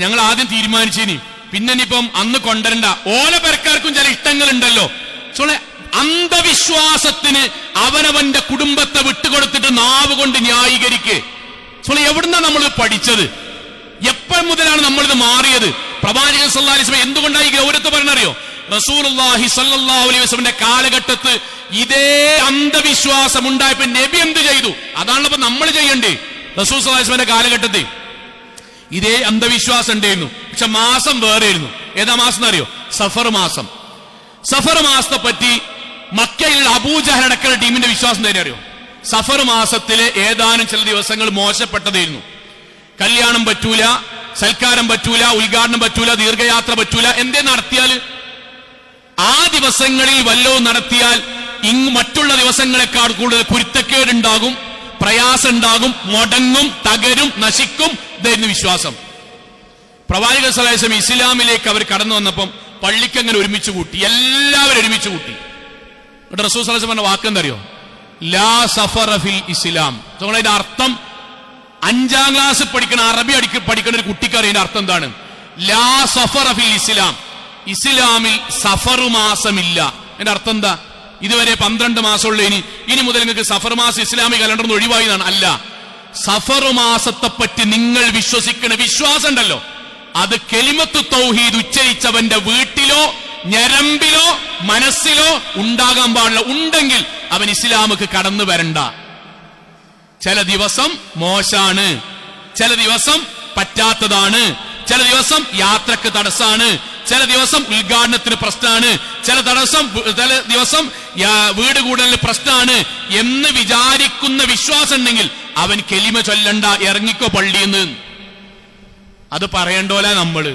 ഞങ്ങൾ ആദ്യം തീരുമാനിച്ചിനി, പിന്നെ ഇനിയിപ്പം അന്ന് കൊണ്ടുവരണ്ട, ഓല പെരക്കാർക്കും ചില ഇഷ്ടങ്ങളുണ്ടല്ലോ. അന്ധവിശ്വാസത്തിന് അവനവന്റെ കുടുംബത്തെ വിട്ടുകൊടുത്തിട്ട് നാവ് കൊണ്ട് ന്യായീകരിക്ക്. എവിടുന്നാ നമ്മൾ പഠിച്ചത്? എപ്പോൾ മുതലാണ് നമ്മളിത് മാറിയത്? പ്രവാചകൻ സല്ലല്ലാഹു അലൈഹി വസല്ലം എന്തുകൊണ്ടായി ഗൗരവത്തെ പറഞ്ഞറിയോ? റസൂലുള്ളാഹി സ്വല്ലല്ലാഹു അലൈഹി വസല്ലമിന്റെ കാലഘട്ടത്ത് ഇതേ അന്ധവിശ്വാസം ഉണ്ടായപ്പോ നബി എന്ത് ചെയ്തു? അതാണല്ലോ നമ്മൾ ചെയ്യണ്ടേ. റസൂൽ സല്ലല്ലാഹു അലൈഹി വസല്ലമിന്റെ കാലഘട്ടത്തിൽ ഇതേ അന്ധവിശ്വാസം ഉണ്ടായിരുന്നു, പക്ഷെ മാസം വേറെ ആയിരുന്നു. ഏതാ മാസം എന്നറിയോ? സഫർ മാസം. സഫർ മാസത്തെ പറ്റി മക്കയിലുള്ള അബൂജഹൽ അടക്കമുള്ള ടീമിന്റെ വിശ്വാസം തന്നെ അറിയോ? സഫർ മാസത്തിലെ ഏതാനും ചില ദിവസങ്ങൾ മോശപ്പെട്ടതായിരുന്നു. കല്യാണം പറ്റൂല, സൽക്കാരം പറ്റൂല, ഉദ്ഘാടനം പറ്റൂല, ദീർഘയാത്ര പറ്റൂല. എന്തേ നടത്തിയാല്? ആ ദിവസങ്ങളിൽ വല്ലതും നടത്തിയാൽ മറ്റുള്ള ദിവസങ്ങളെക്കാൾ കൂടുതൽ കുരുത്തക്കേടുണ്ടാകും, പ്രയാസം ഉണ്ടാകും, മുടങ്ങും, തകരും, നശിക്കും. ഇതായിരുന്നു വിശ്വാസം. പ്രവാചകൻ സല്ലല്ലാഹു അലൈഹി വസല്ലം ഇസ്ലാമിലേക്ക് അവർ കടന്നു വന്നപ്പം പള്ളിക്ക് അങ്ങനെ ഒരുമിച്ച് കൂട്ടി, എല്ലാവരും ഒരുമിച്ച് കൂട്ടി. റസൂൽ സല്ലല്ലാഹു അലൈഹി വസല്ലം പറഞ്ഞ വാക്കെന്തറിയോ? ലാ സഫറ ഫിൽ ഇസ്ലാം. അതിന്റെ അർത്ഥം 5ാം ക്ലാസ് പഠിക്കുന്ന അറബി പഠിക്കുന്ന ഒരു കുട്ടിക്ക് അറിയേണ്ട അർത്ഥം എന്താണ്? ലാ സഫറ ഫിൽ ഇസ്ലാം. ഇസ്ലാമിൽ സഫർ മാസമില്ല. എന്റെ അർത്ഥം എന്താ? ഇതുവരെ 12 മാസമുള്ള ഇനി മുതൽ നിങ്ങൾക്ക് സഫർ മാസം ഇസ്ലാമിക് കലണ്ടർ ഒഴിവായി എന്നാണ്. അല്ല, സഫർ മാസത്തെ പറ്റി നിങ്ങൾ വിശ്വസിക്കുന്ന വിശ്വാസം ഉണ്ടല്ലോ, അത് കെലിമത്തു തൗഹീദ് ഉച്ചരിച്ചവന്റെ വീട്ടിലോ ഞരമ്പിലോ മനസ്സിലോ ഉണ്ടാകാൻ പാടില്ല. ഉണ്ടെങ്കിൽ അവൻ ഇസ്ലാമിക്ക് കടന്നു വരണ്ട. ചില ദിവസം മോശാണ്, ചില ദിവസം പറ്റാത്തതാണ്, ചില ദിവസം യാത്രക്ക് തടസ്സാണ്, ചില ദിവസം ഉദ്ഘാടനത്തിന് പ്രശ്നമാണ്, ചില ദിവസം വീട് കൂടലിന് പ്രശ്നമാണ് എന്ന് വിചാരിക്കുന്ന വിശ്വാസം ഉണ്ടെങ്കിൽ അവൻ കെലിമ ചൊല്ലണ്ട, ഇറങ്ങിക്കോ പള്ളിന്ന്. അത് പറയണ്ടോല. നമ്മള്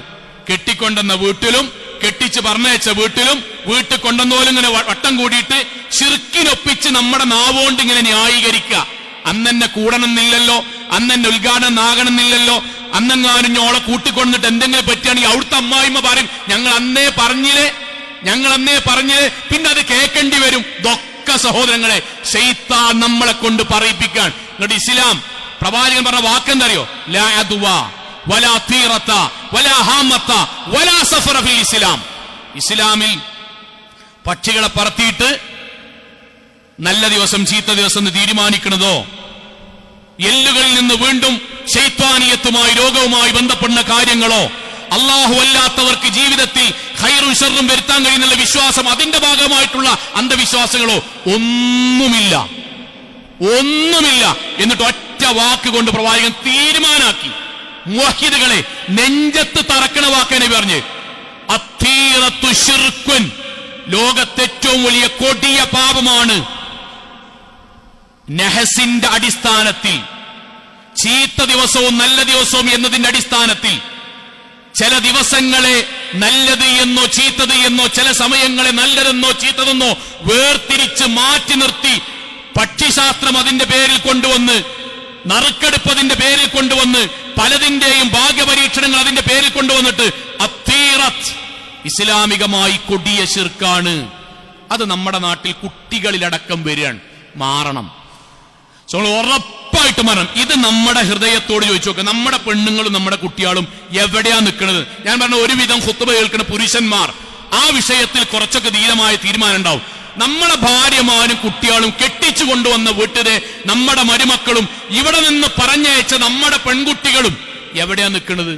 കെട്ടിക്കൊണ്ടെന്ന വീട്ടിലും കെട്ടിച്ച് പറഞ്ഞയച്ച വീട്ടിലും വീട്ടിൽ കൊണ്ടുവന്നോലും ഇങ്ങനെ വട്ടം കൂടിയിട്ട് ശിർക്കിനൊപ്പിച്ച് നമ്മുടെ നാവോണ്ട് ഇങ്ങനെ ന്യായീകരിക്കുക. അന്നെന്നെ കൂടണമെന്നില്ലല്ലോ, അന്നെന്നെ ഉദ്ഘാടനം ആകണമെന്നില്ലല്ലോ, അന്നെങ്ങാനും ഞോളെ കൂട്ടിക്കൊണ്ടിട്ട് എന്തെങ്കിലും പറ്റുകയാണെങ്കിൽ അവിടുത്തെ അമ്മായിമ്മ പറയും ഞങ്ങൾ അന്നേ പറഞ്ഞില്ലേ. പിന്നെ അത് കേൾക്കേണ്ടി വരും. ഇതൊക്കെ സഹോദരങ്ങളെ ശൈത്താൻ നമ്മളെ കൊണ്ട് പറയിപ്പിക്കാൻ. എന്നിട്ട് ഇസ്ലാം പ്രവാചകൻ പറഞ്ഞ വാക്കെന്തറിയോ? ലാ അദ്വാ വലാ തീറത വലാ ഹാമത വലാ സഫറ ഫിൽ ഇസ്ലാം. ഇസ്ലാമിൽ പക്ഷികളെ പറത്തിയിട്ട് നല്ല ദിവസം ചീത്ത ദിവസം എന്ന് തീരുമാനിക്കുന്നതോ, എല്ലുകളിൽ നിന്ന് വീണ്ടും ശൈത്വാനിയത്തുമായി രോഗവുമായി ബന്ധപ്പെടുന്ന കാര്യങ്ങളോ, അള്ളാഹു അല്ലാത്തവർക്ക് ജീവിതത്തിൽ ഖൈറും ഷർറും വരുത്താൻ കഴിയുന്നുള്ള വിശ്വാസം, അതിന്റെ ഭാഗമായിട്ടുള്ള അന്ധവിശ്വാസങ്ങളോ ഒന്നുമില്ല. എന്നിട്ട് ഒറ്റ വാക്ക് കൊണ്ട് പ്രവാചകൻ തീരുമാനാക്കി, മുവഹിദുകളെ നെഞ്ചത്ത് തറക്കണ വാക്കനെ പറഞ്ഞ്, അത്തീറത്തു ശിർക്കുൻ, ലോകത്തെ ഏറ്റവും വലിയ കൊടിയ പാപമാണ് നഹസിന്റെ അടിസ്ഥാനത്തിൽ, ചീത്ത ദിവസവും നല്ല ദിവസവും എന്നതിന്റെ അടിസ്ഥാനത്തിൽ ചില ദിവസങ്ങളെ നല്ലത് എന്നോ ചീത്തത് എന്നോ, ചില സമയങ്ങളെ നല്ലതെന്നോ ചീത്തതെന്നോ വേർതിരിച്ച് മാറ്റി നിർത്തി പക്ഷിശാസ്ത്രം അതിന്റെ പേരിൽ കൊണ്ടുവന്ന്, നറുക്കെടുപ്പ് അതിന്റെ പേരിൽ കൊണ്ടുവന്ന്, പലതിന്റെയും ഭാഗ്യപരീക്ഷണങ്ങൾ അതിന്റെ പേരിൽ കൊണ്ടുവന്നിട്ട് അത്തീറത്ത് ഇസ്ലാമികമായി കൊടിയ ശിർക്കാണ്. അത് നമ്മുടെ നാട്ടിൽ കുട്ടികളിലടക്കം വരികയാണ്. മാറണം, ഉറപ്പായിട്ട് മാറണം. ഇത് നമ്മുടെ ഹൃദയത്തോട് ചോദിച്ചു നോക്കുക. നമ്മുടെ പെണ്ണുങ്ങളും നമ്മുടെ കുട്ടികളും എവിടെയാ നിൽക്കുന്നത്? ഞാൻ പറഞ്ഞ ഒരുവിധം ഖുത്ബ കേൾക്കുന്ന പുരുഷന്മാർ ആ വിഷയത്തിൽ കുറച്ചൊക്കെ ധീരമായ തീരുമാനം ഉണ്ടാവും. നമ്മളെ ഭാര്യമാരും കുട്ടികളും കെട്ടിച്ചു കൊണ്ടുവന്ന വീട്ടിലെ നമ്മുടെ മരുമക്കളും ഇവിടെ നിന്ന് പറഞ്ഞയച്ച നമ്മുടെ പെൺകുട്ടികളും എവിടെയാ നിൽക്കുന്നത്?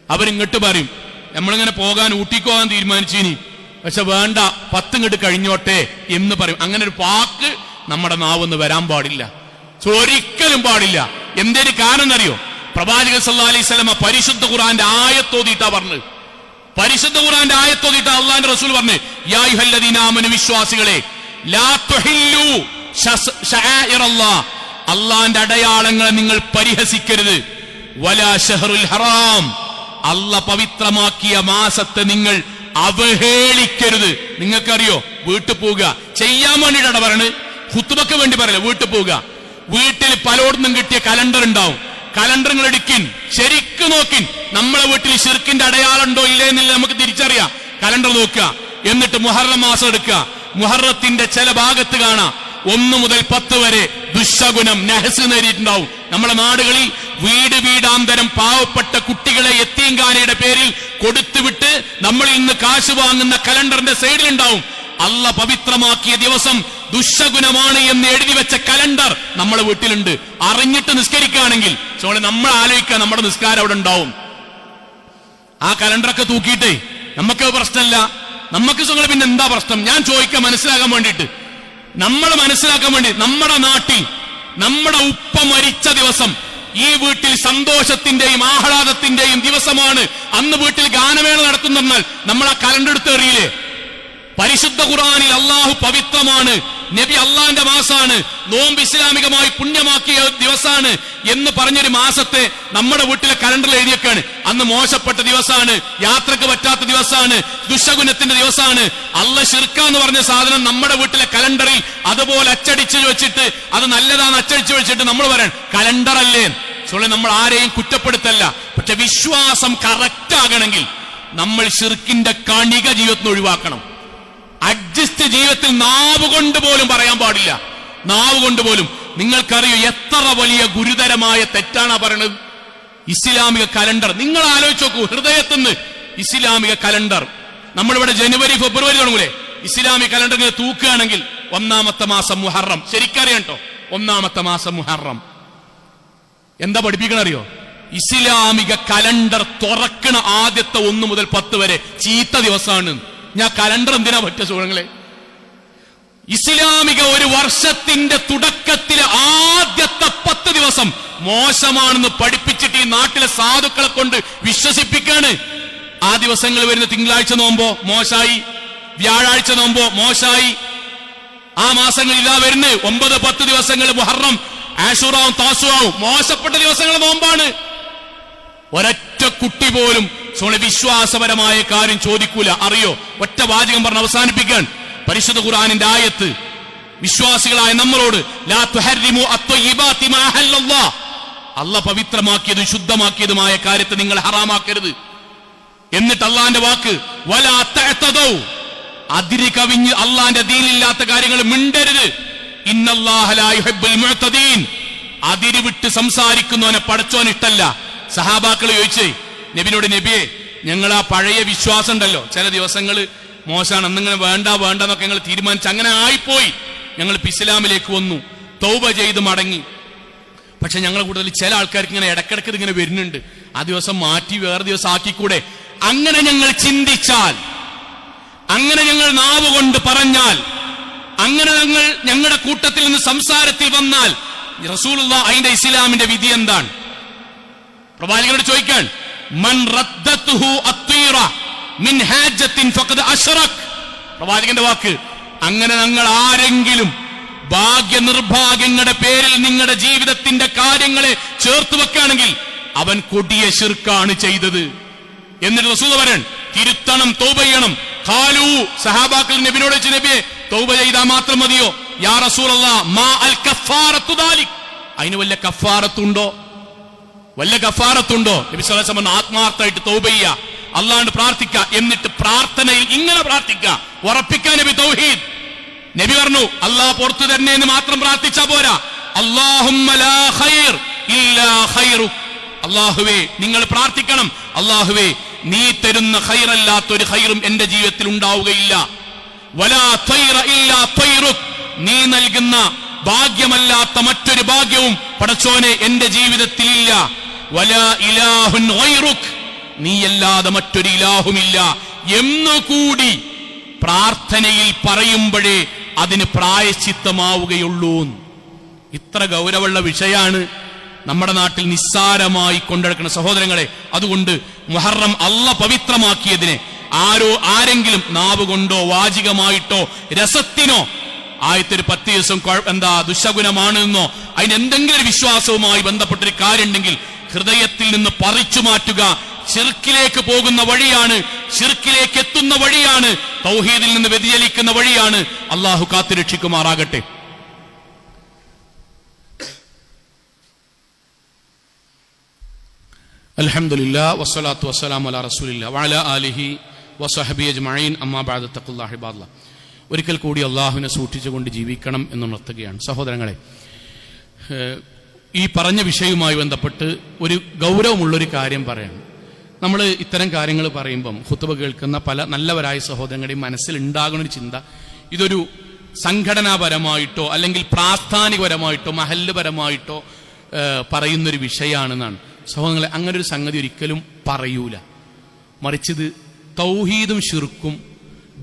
അവരിങ്ങോട്ട് പറയും, നമ്മളിങ്ങനെ പോകാൻ ഊട്ടിക്ക് പോകാൻ തീരുമാനിച്ചിനി, പക്ഷെ വേണ്ട 10 ഇങ്ങോട്ട് കഴിഞ്ഞോട്ടെ എന്ന് പറയും. അങ്ങനെ ഒരു വാക്ക് നമ്മുടെ നാവെന്ന് വരാൻ പാടില്ല, ഒരിക്കലും പാടില്ല. എന്തേലും കാരണം അറിയോ? പ്രവാചകൻ സല്ലല്ലാഹു അലൈഹി വസല്ലം പരിശുദ്ധ ഖുർആന്റെ ആയത്തോതിയിട്ടാ പറഞ്ഞത്. പരിശുദ്ധ ഖുർആന്റെ ആയത്തോതിയിട്ടാ അള്ളാന്റെ റസൂൽ പറഞ്ഞു, യാ അയ്യുഹല്ലദീന ആമനു, വിശ്വാസികളെ, ലാ തുഹില്ലു ശആഇറല്ലാഹ്, അള്ളാന്റെ അടയാളങ്ങളെ നിങ്ങൾ പരിഹസിക്കരുത്. വലാ ശഹറുൽ ഹറാം, അള്ളാഹ് പവിത്രമാക്കിയ മാസത്തെ നിങ്ങൾ അവഹേളിക്കരുത്. നിങ്ങൾക്കറിയോ, വീട്ടിൽ പോവുക ചെയ്യാൻ വേണ്ടിയിട്ടാണ് പറയണത്, ഖുത്ബക്ക് വേണ്ടി പറയല. വീട്ടിൽ പോവുക, വീട്ടിൽ പലയിടത്തും കിട്ടിയ കലണ്ടർ ഉണ്ടാവും, കലണ്ടറുകൾ എടുക്കിൻ, ശരിക്ക് നോക്കിൻ, നമ്മളെ വീട്ടിൽ ശിർക്കിന്റെ അടയാളം ഉണ്ടോ ഇല്ലേ എന്നില്ല നമുക്ക് തിരിച്ചറിയാം. കലണ്ടർ നോക്കുക, എന്നിട്ട് മുഹറം മാസം എടുക്കുക. മുഹറത്തിന്റെ ചില ഭാഗത്ത് കാണാം 1 മുതൽ 10 വരെ ദുശകുനം നഹസ് നേരിട്ടുണ്ടാവും. നമ്മുടെ നാടുകളിൽ വീടാന്തരം പാവപ്പെട്ട കുട്ടികളെ യത്തീംഖാനയുടെ പേരിൽ കൊടുത്തുവിട്ട് നമ്മളിൽ നിന്ന് കാശ് വാങ്ങുന്ന കലണ്ടറിന്റെ സൈഡിലുണ്ടാവും, അള്ളാഹ് പവിത്രമാക്കിയ ദിവസം ദുശകുനമാണ് എന്ന് എഴുതി വെച്ച കലണ്ടർ നമ്മളെ വീട്ടിലുണ്ട്. അറിഞ്ഞിട്ട് നിസ്കരിക്കുകയാണെങ്കിൽ നമ്മൾ ആലോചിക്കുക, നമ്മുടെ നിസ്കാരം അവിടെ ഉണ്ടാവും. ആ കലണ്ടറൊക്കെ തൂക്കിയിട്ടേ നമുക്ക് പ്രശ്നമില്ല. നമുക്ക് പിന്നെ എന്താ പ്രശ്നം? ഞാൻ ചോദിക്കാം, മനസ്സിലാക്കാൻ വേണ്ടിയിട്ട്, നമ്മൾ മനസ്സിലാക്കാൻ വേണ്ടി. നമ്മുടെ നാട്ടിൽ നമ്മുടെ ഉപ്പ മരിച്ച ദിവസം ഈ വീട്ടിൽ സന്തോഷത്തിന്റെയും ആഹ്ലാദത്തിന്റെയും ദിവസമാണ്, അന്ന് വീട്ടിൽ ഗാനമേള നടത്തുന്നെന്നാൽ നമ്മൾ ആ കലണ്ടർ എടുത്ത് എറിയില്ലേ? പരിശുദ്ധ ഖുർആനിൽ അള്ളാഹു പവിത്രമാണ്, നബി അള്ളാന്റെ മാസാണ്, നോമ്പ് ഇസ്ലാമികമായി പുണ്യമാക്കിയ ദിവസമാണ് എന്ന് പറഞ്ഞൊരു മാസത്തെ നമ്മുടെ വീട്ടിലെ കലണ്ടറിൽ എഴുതിയേക്കാണ്. അന്ന് മോശപ്പെട്ട ദിവസമാണ്, യാത്രക്ക് പറ്റാത്ത ദിവസമാണ്, ദുശകുനത്തിന്റെ ദിവസമാണ്. അള്ളാഹ് ശിർക്ക എന്ന് പറഞ്ഞ സാധനം നമ്മുടെ വീട്ടിലെ കലണ്ടറിൽ അതുപോലെ അച്ചടിച്ചു വെച്ചിട്ട്, അത് നല്ലതാന്ന് അച്ചടിച്ചു വെച്ചിട്ട് നമ്മൾ പറയാൻ കലണ്ടർ അല്ലേ? നമ്മൾ ആരെയും കുറ്റപ്പെടുത്തല്ല. പക്ഷെ വിശ്വാസം കറക്റ്റ് ആകണമെങ്കിൽ നമ്മൾ ശിർക്കിന്റെ കണിക ജീവിതത്തിൽ ഒഴിവാക്കണം. അഡ്ജസ്റ്റ് ജീവിതത്തിൽ നാവ് കൊണ്ട് പോലും പറയാൻ പാടില്ല. നാവ് കൊണ്ട് പോലും. നിങ്ങൾക്കറിയോ എത്ര വലിയ ഗുരുതരമായ തെറ്റാണ് പറയണത്? ഇസ്ലാമിക കലണ്ടർ നിങ്ങൾ ആലോചിച്ച് നോക്കൂ. ഹൃദയത്തിന്ന് ഇസ്ലാമിക കലണ്ടർ നമ്മളിവിടെ ജനുവരി ഫെബ്രുവരി തുടങ്ങൂലേ? ഇസ്ലാമിക കലണ്ടർ ഇങ്ങനെ തൂക്കുകയാണെങ്കിൽ 1-ാമത്തെ മാസം മുഹറം. ശരിക്കറിയാം കേട്ടോ, 1-ാമത്തെ മാസം മുഹറം. എന്താ പഠിപ്പിക്കണറിയോ? ഇസ്ലാമിക കലണ്ടർ തുറക്കണ ആദ്യത്തെ 1 മുതൽ 10 വരെ ചീത്ത ദിവസമാണ്. ഞാൻ കലണ്ടർ എന്തിനാ പറ്റിയ സുഹൃങ്ങളെ? ഇസ്ലാമിക ഒരു വർഷത്തിന്റെ തുടക്കത്തിലെ ആദ്യത്തെ 10 ദിവസം മോശമാണെന്ന് പഠിപ്പിച്ചിട്ട് ഈ നാട്ടിലെ സാധുക്കളെ കൊണ്ട് വിശ്വസിപ്പിക്കാണ്. ആ ദിവസങ്ങൾ വരുന്ന തിങ്കളാഴ്ച നോമ്പോ മോശായി, വ്യാഴാഴ്ച നോമ്പോ മോശായി. ആ മാസങ്ങൾ ഇതാ വരുന്നത് 9-10 ദിവസങ്ങൾ മുഹറം, ആശൂറാവും താസുവാവും മോശപ്പെട്ട ദിവസങ്ങൾ നോമ്പാണ്. ഒരൊറ്റ കുട്ടി പോലും വിശ്വാസപരമായ കാര്യം ചോദിക്കൂല. അറിയോ? ഒറ്റ വാചകം പറഞ്ഞ് അവസാനിപ്പിക്കാൻ പരിശുദ്ധ ഖുർആനിന്റെ ആയത്ത് വിശ്വാസികളായ നമ്മളോട്, ലാ തുഹർരിമു അത്വയ്യിബാതി മാ അഹല്ലല്ലാഹ്, അല്ലാഹ് പവിത്രമാക്കിയതും ശുദ്ധമാക്കിയതുമായ കാര്യത്തെ നിങ്ങൾ ഹറാമാക്കരുത്. എന്നിട്ട് അള്ളാന്റെ വാക്ക്, വലാ തഅതദൂ, അതിരി കവിഞ്ഞ് അള്ളാന്റെ ദീനില്ലാത്ത കാര്യങ്ങൾ മിണ്ടരുത്. ഇന്നല്ലാഹ ലാ യുഹിബ്ബുൽ മുഅ്തദീൻ, അതിരി വിട്ട് സംസാരിക്കുന്നവനെ പടച്ചോൻ ഇഷ്ടല്ല. സഹാബാക്കൾ ചോദിച്ചേ നബിനോട്, നബിയെ ഞങ്ങൾ ആ പഴയ വിശ്വാസം ഉണ്ടല്ലോ, ചില ദിവസങ്ങൾ മോശമാണ്, അന്നിങ്ങനെ വേണ്ട എന്നൊക്കെ ഞങ്ങൾ തീരുമാനിച്ച് അങ്ങനെ ആയിപ്പോയി, ഞങ്ങൾ ഇസ്ലാമിലേക്ക് വന്നു, തൗബ ചെയ്ത് മടങ്ങി. പക്ഷെ ഞങ്ങൾ കൂടുതൽ ചില ആൾക്കാർക്ക് ഇങ്ങനെ ഇടക്കിടക്ക് ഇങ്ങനെ വരുന്നുണ്ട്. ആ ദിവസം മാറ്റി വേറെ ദിവസം ആക്കിക്കൂടെ? അങ്ങനെ ഞങ്ങൾ ചിന്തിച്ചാൽ, അങ്ങനെ ഞങ്ങൾ നാവ് കൊണ്ട് പറഞ്ഞാൽ, അങ്ങനെ ഞങ്ങളുടെ കൂട്ടത്തിൽ നിന്ന് സംസാരത്തിൽ വന്നാൽ റസൂലുള്ളാഹി അതിന്റെ ഇസ്ലാമിന്റെ വിധി എന്താണ്? പ്രവാചകനോട് ചോദിക്കാൻ, മൻ റദ്ദത്തുഹു അത്തീറ മിൻ ഹാജത്തിൻ ഫഖദ് അശ്റക്. പ്രവാചകന്റെ വാക്ക്. അങ്ങനെ ഞങ്ങൾ ആരെങ്കിലും ഭാഗ്യനിർഭാഗ്യങ്ങളുടെ പേരിൽ നിങ്ങളുടെ ജീവിതത്തിന്റെ കാര്യങ്ങളെ ചേർത്ത് വെക്കുകയാണെങ്കിൽ അവൻ കൊടിയ ശിർക്കാണ് ചെയ്തത്. എന്നിട്ട് റസൂൽ പറയൻ, തിരുത്തണം, തൗബ ചെയ്യണം. ഖാലൂ, സഹാബാക്കൾ നബിയോട് ചോദിച്ചു, നബിയെ തൗബ ചെയ്താൽ മാത്രം മതിയോ? യാ റസൂലല്ലാഹ്, മാ അൽ കഫാറത്തു ദാലിക്. അതിന് വല്ല കഫാറത്തുണ്ടോ? വല്ല കഫാറത്തുണ്ടോ? നബി സല്ലല്ലാഹു അലൈഹി വസല്ലം ആത്മാർത്ഥമായിട്ട് തൗബ ചെയ്യുക, അല്ലാഹുവിനോട് പ്രാർത്ഥിക്കുക. എന്നിട്ട് പ്രാർത്ഥനയിൽ ഇങ്ങനെ പ്രാർത്ഥിക്കുക, ഉറപ്പിക്കാൻ നബി തൗഹീദ്. നബി പറഞ്ഞു, അല്ലാഹ് പുറത്തു തരണേ എന്ന് മാത്രം പ്രാർത്ഥിച്ചാ പോരാ. അല്ലാഹുമ്മ ലാ ഖൈർ ഇല്ലാ ഖൈറുക്. അല്ലാഹുവേ, നിങ്ങൾ പ്രാർത്ഥിക്കണം, അല്ലാഹുവേ നീ തരുന്ന ഖൈറല്ലാത്തൊരു ഖൈറും എന്റെ ജീവിതത്തിൽ ഉണ്ടാവുകയില്ല. വലാ ത്വയ്റ ഇല്ലാ ത്വയ്റുക്. നീ നൽകുന്ന ഭാഗ്യമല്ലാത്ത മറ്റൊരു ഭാഗ്യവും പടച്ചോനെ എന്റെ ജീവിതത്തിൽ ഇല്ല. വലാ ഇലാഹുൻ ഗൈറുക്. നീയല്ലാതെ മറ്റൊരു ഇലാഹുമില്ല എന്നുകൂടി പ്രാർത്ഥനയിൽ പറയുമ്പോഴേ അതിന് പ്രായശ്ചിത്തമാവുകയുള്ളൂ. ഇത്ര ഗൗരവമുള്ള വിഷയമാണ് നമ്മുടെ നാട്ടിൽ നിസ്സാരമായി കൊണ്ടെടുക്കുന്ന സഹോദരങ്ങളെ. അതുകൊണ്ട് മുഹറം അള്ളാഹ് പവിത്രമാക്കിയതിനെ ആരെങ്കിലും നാവ് കൊണ്ടോ വാചികമായിട്ടോ രസത്തിനോ ആയത്തൊരു 10 ദിവസം ദുശകുനമാണെന്നോ അതിനെന്തെങ്കിലും ഒരു വിശ്വാസവുമായി ബന്ധപ്പെട്ടൊരു കാര്യം ഉണ്ടെങ്കിൽ ഹൃദയത്തിൽ നിന്ന് പറിച്ചു മാറ്റുക. ശിർക്കിലേക്ക് പോകുന്ന വഴിയാണ്, ശിർക്കിലേക്ക് എത്തുന്ന വഴിയാണ്, തൗഹീദിൽ നിന്ന് വ്യതിചലിക്കുന്ന വഴിയാണ്. അള്ളാഹു കാത്തുരക്ഷിക്കുമാറാകട്ടെ. അൽഹംദുലില്ലാഹ് വസ്സലാത്തു വസ്സലാമു അലാ റസൂലില്ലാഹ് വഅലാ ആലിഹി വസഹബിഹി അജ്മഈൻ. അമ്മാ ബഅദ്. തഖ്വല്ലാഹി ഇബാദല്ലാഹ്. ഒരിക്കൽ കൂടി അള്ളാഹുവിനെ സൂക്ഷിച്ചുകൊണ്ട് ജീവിക്കണം എന്നുണർത്തുകയാണ് സഹോദരങ്ങളെ. ഈ പറഞ്ഞ വിഷയവുമായി ബന്ധപ്പെട്ട് ഒരു ഗൗരവമുള്ളൊരു കാര്യം പറയണം. നമ്മൾ ഇത്തരം കാര്യങ്ങൾ പറയുമ്പം ഖുത്ബ കേൾക്കുന്ന പല നല്ലവരായ സഹോദരങ്ങളുടെയും മനസ്സിൽ ഉണ്ടാകുന്നൊരു ചിന്ത, ഇതൊരു സംഘടനാപരമായിട്ടോ അല്ലെങ്കിൽ പ്രാസ്ഥാനികപരമായിട്ടോ മഹല്ലുപരമായിട്ടോ പറയുന്നൊരു വിഷയമാണെന്നാണ്. സഹോദരങ്ങളെ, അങ്ങനെ ഒരു സംഗതി ഒരിക്കലും പറയൂല. മറിച്ചത് തൗഹീദും ശിർക്കും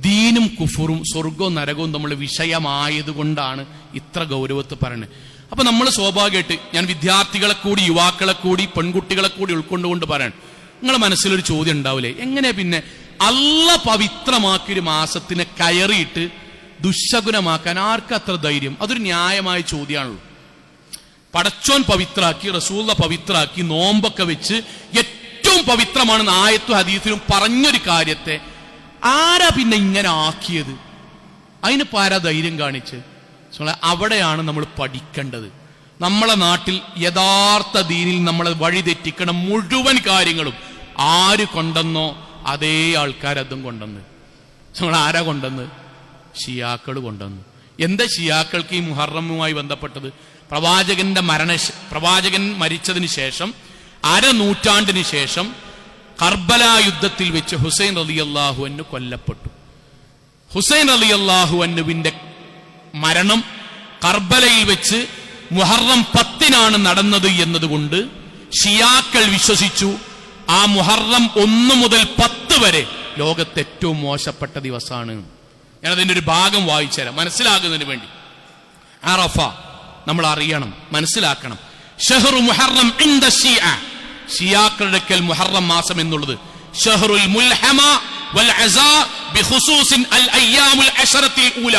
ദീനും കുഫറും സ്വർഗവും നരകവും തമ്മിലുള്ള വിഷയമായതുകൊണ്ടാണ് ഇത്ര ഗൗരവത്ത് പറയുന്നത്. അപ്പൊ നമ്മൾ സ്വാഭാവികമായിട്ട്, ഞാൻ വിദ്യാർത്ഥികളെ കൂടി യുവാക്കളെ കൂടി പെൺകുട്ടികളെ കൂടി ഉൾക്കൊണ്ടുകൊണ്ട് പറയണം, നിങ്ങളുടെ മനസ്സിലൊരു ചോദ്യം ഉണ്ടാവില്ലേ, എങ്ങനെ പിന്നെ അള്ളാഹ് പവിത്രമാക്കിയൊരു മാസത്തിനെ കയറിയിട്ട് ദുശകുനമാക്കാൻ ആർക്കത്ര ധൈര്യം? അതൊരു ന്യായമായ ചോദ്യമാണല്ലോ. പടച്ചോൻ പവിത്രാക്കി, റസൂല പവിത്രാക്കി, നോമ്പൊക്കെ വെച്ച് ഏറ്റവും പവിത്രമാണെന്ന് ആയത്തും ഹദീസിലും പറഞ്ഞൊരു കാര്യത്തെ ആരാ പിന്നെ ഇങ്ങനെ ആക്കിയത്? അതിന് പാരാ ധൈര്യം കാണിച്ച്? അവിടെയാണ് നമ്മൾ പഠിക്കേണ്ടത്. നമ്മളെ നാട്ടിൽ യഥാർത്ഥ ദീനിൽ നമ്മളെ വഴിതെറ്റിക്കണ മുഴുവൻ കാര്യങ്ങളും ആര് കൊണ്ടെന്നോ അതേ ആൾക്കാരതും കൊണ്ടെന്ന്. നമ്മൾ ആരാ കൊണ്ടെന്ന്? ഷിയാക്കൾ കൊണ്ടെന്ന്. എന്താ ഷിയാക്കൾക്ക് ഈ മുഹറമുമായി ബന്ധപ്പെട്ടത്? പ്രവാചകൻ മരിച്ചതിന് ശേഷം 1/2 നൂറ്റാണ്ടിന് ശേഷം കർബല യുദ്ധത്തിൽ വെച്ച് ഹുസൈൻ റളിയല്ലാഹു അൻഹു കൊല്ലപ്പെട്ടു. ഹുസൈൻ റളിയല്ലാഹു അൻഹുവിന്റെ മരണം കർബലയിൽ വെച്ച് മുഹറം 10-നാണ് നടന്നത് എന്നതുകൊണ്ട് ഷിയാക്കൾ വിശ്വസിച്ചു ആ മുഹറം 1 മുതൽ 10 വരെ ലോകത്തെ ഏറ്റവും മോശപ്പെട്ട ദിവസമാണ്. ഞാനതിന്റെ ഒരു ഭാഗം വായിച്ചുതരാം മനസ്സിലാകുന്നതിന് വേണ്ടി. അറഫ നമ്മൾ അറിയണം, മനസ്സിലാക്കണം. ഷഹ്റു മുഹറം ഇൻദ ശിഅ, ഷിയാക്കളുടെ മുഹറം മാസം എന്നുള്ളത് ഷഹ്റുൽ മുൽഹമ വൽ അസാ ബിഖുസൂസിൻ അൽ അയ്യാമുൽ അശറത്തിൽ ഊല,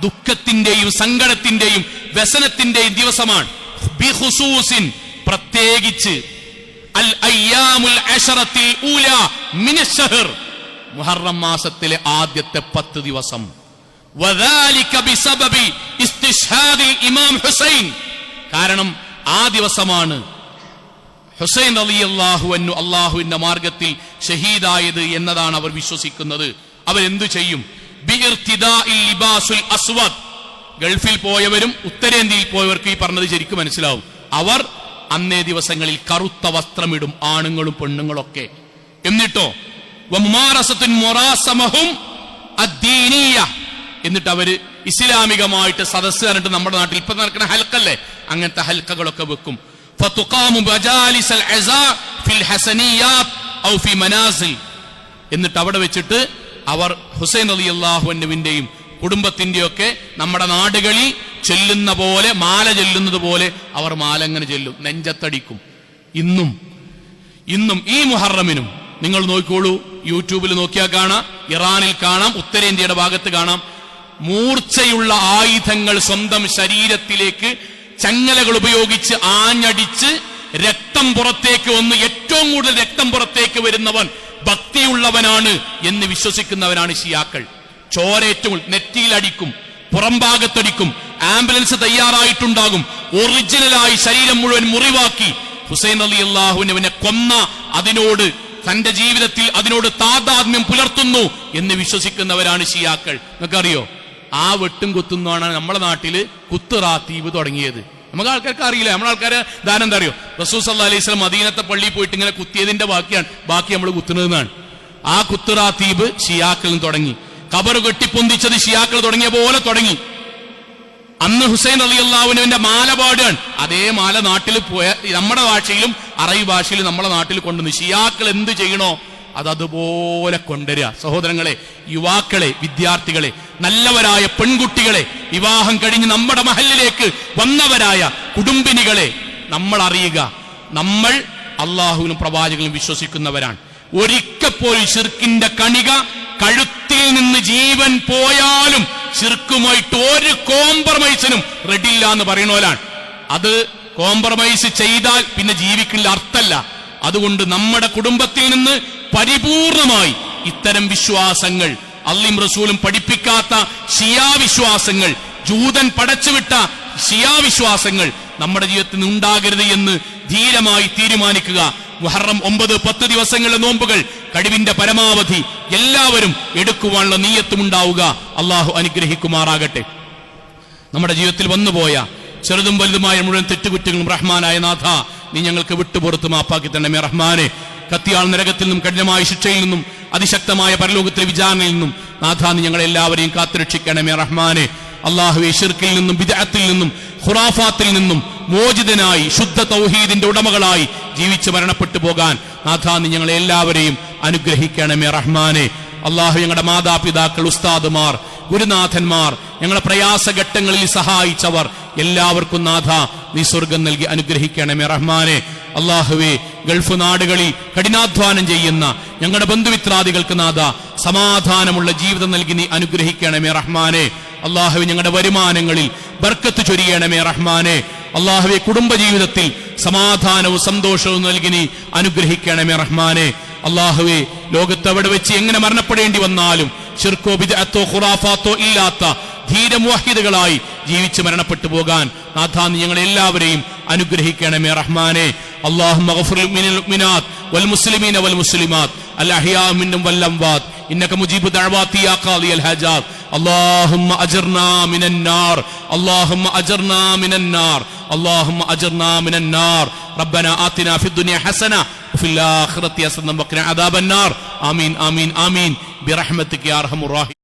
ദുഃഖത്തിന്റെയും സങ്കടത്തിന്റെയും വ്യസനത്തിന്റെയും ദിവസമാണ്. ബിഖുസൂസിൻ, പ്രത്യേകിച്ച്, അൽ അയ്യാമുൽ അശറത്തിൽ ഊല മിനശ് ശഹർ, മുഹറം മാസത്തിലെ ആദ്യത്തെ 10 ദിവസം. വദാലിക ബിസബബി ഇസ്തിശ്ഹാദിൽ ഇമാം ഹുസൈൻ, കാരണം ആ ദിവസമാണ് ഹുസൈൻ റളിയല്ലാഹു അൻഹു അല്ലാഹുവിന്റെ മാർഗത്തിൽ ഷഹീദായത് എന്നതാണ് അവർ വിശ്വസിക്കുന്നത്. അവരെന്തു ചെയ്യും? ബിഇർതിദാഇൽ ലിബാസുൽ അസ്വദ്, ഗൾഫിൽ പോയവരും ഉത്തരേന്ത്യയിൽ പോയവർക്ക് ഈ പറഞ്ഞത് ശരിക്കും മനസ്സിലാവും. അവർ അന്നേ ദിവസങ്ങളിൽ കറുത്ത വസ്ത്രമിടും, ആണുങ്ങളും പെണ്ണുങ്ങളൊക്കെ. എന്നിട്ടോ വമുമാറസത്തുൻ മുറാസമഹും അദ്ദീനിയ, എന്നിട്ട് അവര് ഇസ്ലാമികമായിട്ട് സദസ്സ് പറഞ്ഞിട്ട് നമ്മുടെ നാട്ടിൽ ഇപ്പൊ നടക്കുന്ന ഹൽക്കല്ലേ, അങ്ങനത്തെ ഹൽക്കകളൊക്കെ വെക്കും. ഫതുഖാമു ബജാലിസൽ അസാ ഫിൽ ഹസനിയാത്ത് ഔ ഫി മനാസിൽ. എന്നിട്ട് അവിടെ വെച്ചിട്ട് അവർ ഹുസൈൻ റളിയല്ലാഹു അൻഹുവിന്റെയും കുടുംബത്തിന്റെയൊക്കെ നമ്മുടെ നാടുകളിൽ ചെല്ലുന്ന പോലെ, മാല ചെല്ലുന്നത് പോലെ അവർ മാല അങ്ങനെ ചെല്ലും, നെഞ്ചത്തടിക്കും. ഇന്നും ഈ മുഹറമിനും നിങ്ങൾ നോക്കിക്കോളൂ, യൂട്യൂബിൽ നോക്കിയാൽ കാണാം, ഇറാനിൽ കാണാം, ഉത്തരേന്ത്യയുടെ ഭാഗത്ത് കാണാം, മൂർച്ചയുള്ള ആയുധങ്ങൾ സ്വന്തം ശരീരത്തിലേക്ക് ചങ്ങലകൾ ഉപയോഗിച്ച് ആഞ്ഞടിച്ച് രക്തം പുറത്തേക്ക് വന്ന് ഏറ്റവും കൂടുതൽ രക്തം പുറത്തേക്ക് വരുന്നവൻ ഭക്തിയുള്ളവനാണ് എന്ന് വിശ്വസിക്കുന്നവരാണ് ഷിയാക്കൾ. ചോരേറ്റവും നെറ്റിയിൽ അടിക്കും, പുറം ഭാഗത്തടിക്കും, ആംബുലൻസ് തയ്യാറായിട്ടുണ്ടാകും, ഒറിജിനലായി ശരീരം മുഴുവൻ മുറിവാക്കി ഹുസൈൻ റളിയല്ലാഹുവിനെ കൊന്ന അതിനോട് തന്റെ ജീവിതത്തിൽ അതിനോട് താദാത്മ്യം പുലർത്തുന്നു എന്ന് വിശ്വസിക്കുന്നവരാണ് ഷിയാക്കൾ. നിങ്ങൾക്കറിയോ, ആ വെട്ടും കുത്തുന്നാണ് നമ്മുടെ നാട്ടില് കുത്തുറാത്തീബ് തുടങ്ങിയത്. നമുക്ക് ആൾക്കാർക്ക് അറിയില്ല. നമ്മളെ ആൾക്കാരെ ദാനം എന്താ അറിയോ, റസൂൽ സല്ലല്ലാഹു അലൈഹി വസല്ലം മദീനത്തെ പള്ളിയിൽ പോയിട്ട് ഇങ്ങനെ കുത്തിയതിന്റെ ബാക്കി നമ്മൾ കുത്തുന്നതെന്നാണ്. ആ കുത്തുറാത്തീബ് ഷിയാക്കളിൽ തുടങ്ങി. ഖബർ കെട്ടിപ്പൊന്തിച്ചത് ഷിയാക്കൾ തുടങ്ങിയ പോലെ തുടങ്ങി. അന്ന് ഹുസൈൻ റളിയല്ലാഹുവിന്റെ മാല പാടുകയാണ്. അതേ മാല നാട്ടിൽ പോയ നമ്മുടെ ഭാഷയിലും അറബി ഭാഷയിലും നമ്മുടെ നാട്ടിൽ കൊണ്ടുവന്നു. ഷിയാക്കൾ എന്ത് ചെയ്യണോ അതുപോലെ കൊണ്ടുവരിക. സഹോദരങ്ങളെ, യുവാക്കളെ, വിദ്യാർത്ഥികളെ, നല്ലവരായ പെൺകുട്ടികളെ, വിവാഹം കഴിഞ്ഞ് നമ്മുടെ മഹലിലേക്ക് വന്നവരായ കുടുംബിനികളെ നമ്മൾ അറിയുക, നമ്മൾ അള്ളാഹുവിനും പ്രവാചകനും വിശ്വസിക്കുന്നവരാണ്. ഒരിക്കൽ പോലും ശിർക്കിന്റെ കണിക കഴുത്തിൽ നിന്ന് ജീവൻ പോയാലും ശിർക്കുമായിട്ട് ഒരു കോംപ്രമൈസിനും റെഡിയില്ല എന്ന് പറയുന്നവരാണ്. അത് കോംപ്രമൈസ് ചെയ്താൽ പിന്നെ ജീവിക്കുന്ന അർത്ഥമല്ല. അതുകൊണ്ട് നമ്മുടെ കുടുംബത്തിൽ നിന്ന് പരിപൂർണമായി ഇത്തരം വിശ്വാസങ്ങൾ, അള്ളയും റസൂലും പഠിപ്പിക്കാത്ത ഷിയാ വിശ്വാസങ്ങൾ, ജൂതൻ പടച്ചുവിട്ട ഷിയാ വിശ്വാസങ്ങൾ നമ്മുടെ ജീവിതത്തിൽ നിന്ന് ഉണ്ടാകരുത് എന്ന് ധീരമായി തീരുമാനിക്കുക. മുഹറം 9, 10 ദിവസങ്ങളിലെ നോമ്പുകൾ കഴിവിന്റെ പരമാവധി എല്ലാവരും എടുക്കുവാനുള്ള നീയത്തുമുണ്ടാവുക. അള്ളാഹു അനുഗ്രഹിക്കുമാറാകട്ടെ. നമ്മുടെ ജീവിതത്തിൽ വന്നുപോയ ചെറുതും വലുതുമായ മുഴുവൻ തെറ്റുകുറ്റങ്ങളും റഹ്മാനായ നാഥ നീ ഞങ്ങൾക്ക് വിട്ടുപുറത്ത് മാപ്പാക്കി തരണമേ റഹ്മാനെ. കത്തിയാൾ നരകത്തിൽ നിന്നും കഠിനമായ ശിക്ഷയിൽ നിന്നും അതിശക്തമായ പരലോകത്തിലെ വിചാരണയിൽ നിന്നും നാഥ നീ ഞങ്ങളെല്ലാവരെയും കാത്തുരക്ഷിക്കണമേ റഹ്മാനെ. അള്ളാഹുവെ, ശിർക്കിൽ നിന്നും ബിദ്അത്തിൽ നിന്നും ഖുറാഫാത്തിൽ നിന്നും മോചിതനായി ശുദ്ധ തൗഹീദിന്റെ ഉടമകളായി ജീവിച്ച് മരണപ്പെട്ടു പോകാൻ നാഥ നീ ഞങ്ങളെ എല്ലാവരെയും അനുഗ്രഹിക്കണമേ റഹ്മാനെ. അള്ളാഹു, ഞങ്ങളുടെ മാതാപിതാക്കൾ, ഉസ്താദുമാർ, ഗുരുനാഥന്മാർ, ഞങ്ങളെ പ്രയാസഘട്ടങ്ങളിൽ സഹായിച്ചവർ എല്ലാവർക്കും നാഥ നീ സ്വർഗം നൽകി അനുഗ്രഹിക്കണമേ റഹ്മാനെ. അള്ളാഹുവേ, ഗൾഫ് നാടുകളിൽ കഠിനാധ്വാനം ചെയ്യുന്ന ഞങ്ങളുടെ ബന്ധുമിത്രാദികൾക്ക് നാഥ സമാധാനമുള്ള ജീവിതം നൽകി നീ അനുഗ്രഹിക്കണമേ റഹ്മാനെ. അള്ളാഹുവേ, ഞങ്ങളുടെ വരുമാനങ്ങളിൽ ബർക്കത്ത് ചൊരിയണമേ റഹ്മാനെ. അള്ളാഹുവേ, കുടുംബജീവിതത്തിൽ സമാധാനവും സന്തോഷവും നൽകി നീ അനുഗ്രഹിക്കണമേ റഹ്മാനെ. അള്ളാഹുവേ, ലോകത്ത് എവിടെ വെച്ച് എങ്ങനെ മരണപ്പെടേണ്ടി വന്നാലും ശിർക്കോ ബിദ്അത്തോ ഖുറാഫാത്തോ ഇല്ലാത്ത ധീരമുവഹിദുകളായി ജീവിച്ച് മരണപ്പെട്ടു പോകാൻ നാഥ നീ ഞങ്ങളെ എല്ലാവരെയും അനുഗ്രഹിക്കണമേ റഹ്മാനെ. അല്ലാഹുമ്മ ഗഫിർ ലിൽ മുഅ്മിനാത്ത് വൽ മുസ്ലിമീന വൽ മുസ്ലിമാത്ത് അൽ അഹ്യാ മിൻഹും വൽ അംവാത്ത് ഇന്നക മുജീബു ദഅവാതി യാ ഖാദിയൽ ഹാജാത്ത്. اللهم أجرنا من النار، اللهم أجرنا من النار، اللهم أجرنا من النار. ربنا آتنا في الدنيا حسنة وفي الآخرة حسنة وقنا عذاب النار. آمين آمين آمين برحمتك يا أرحم الراحمين.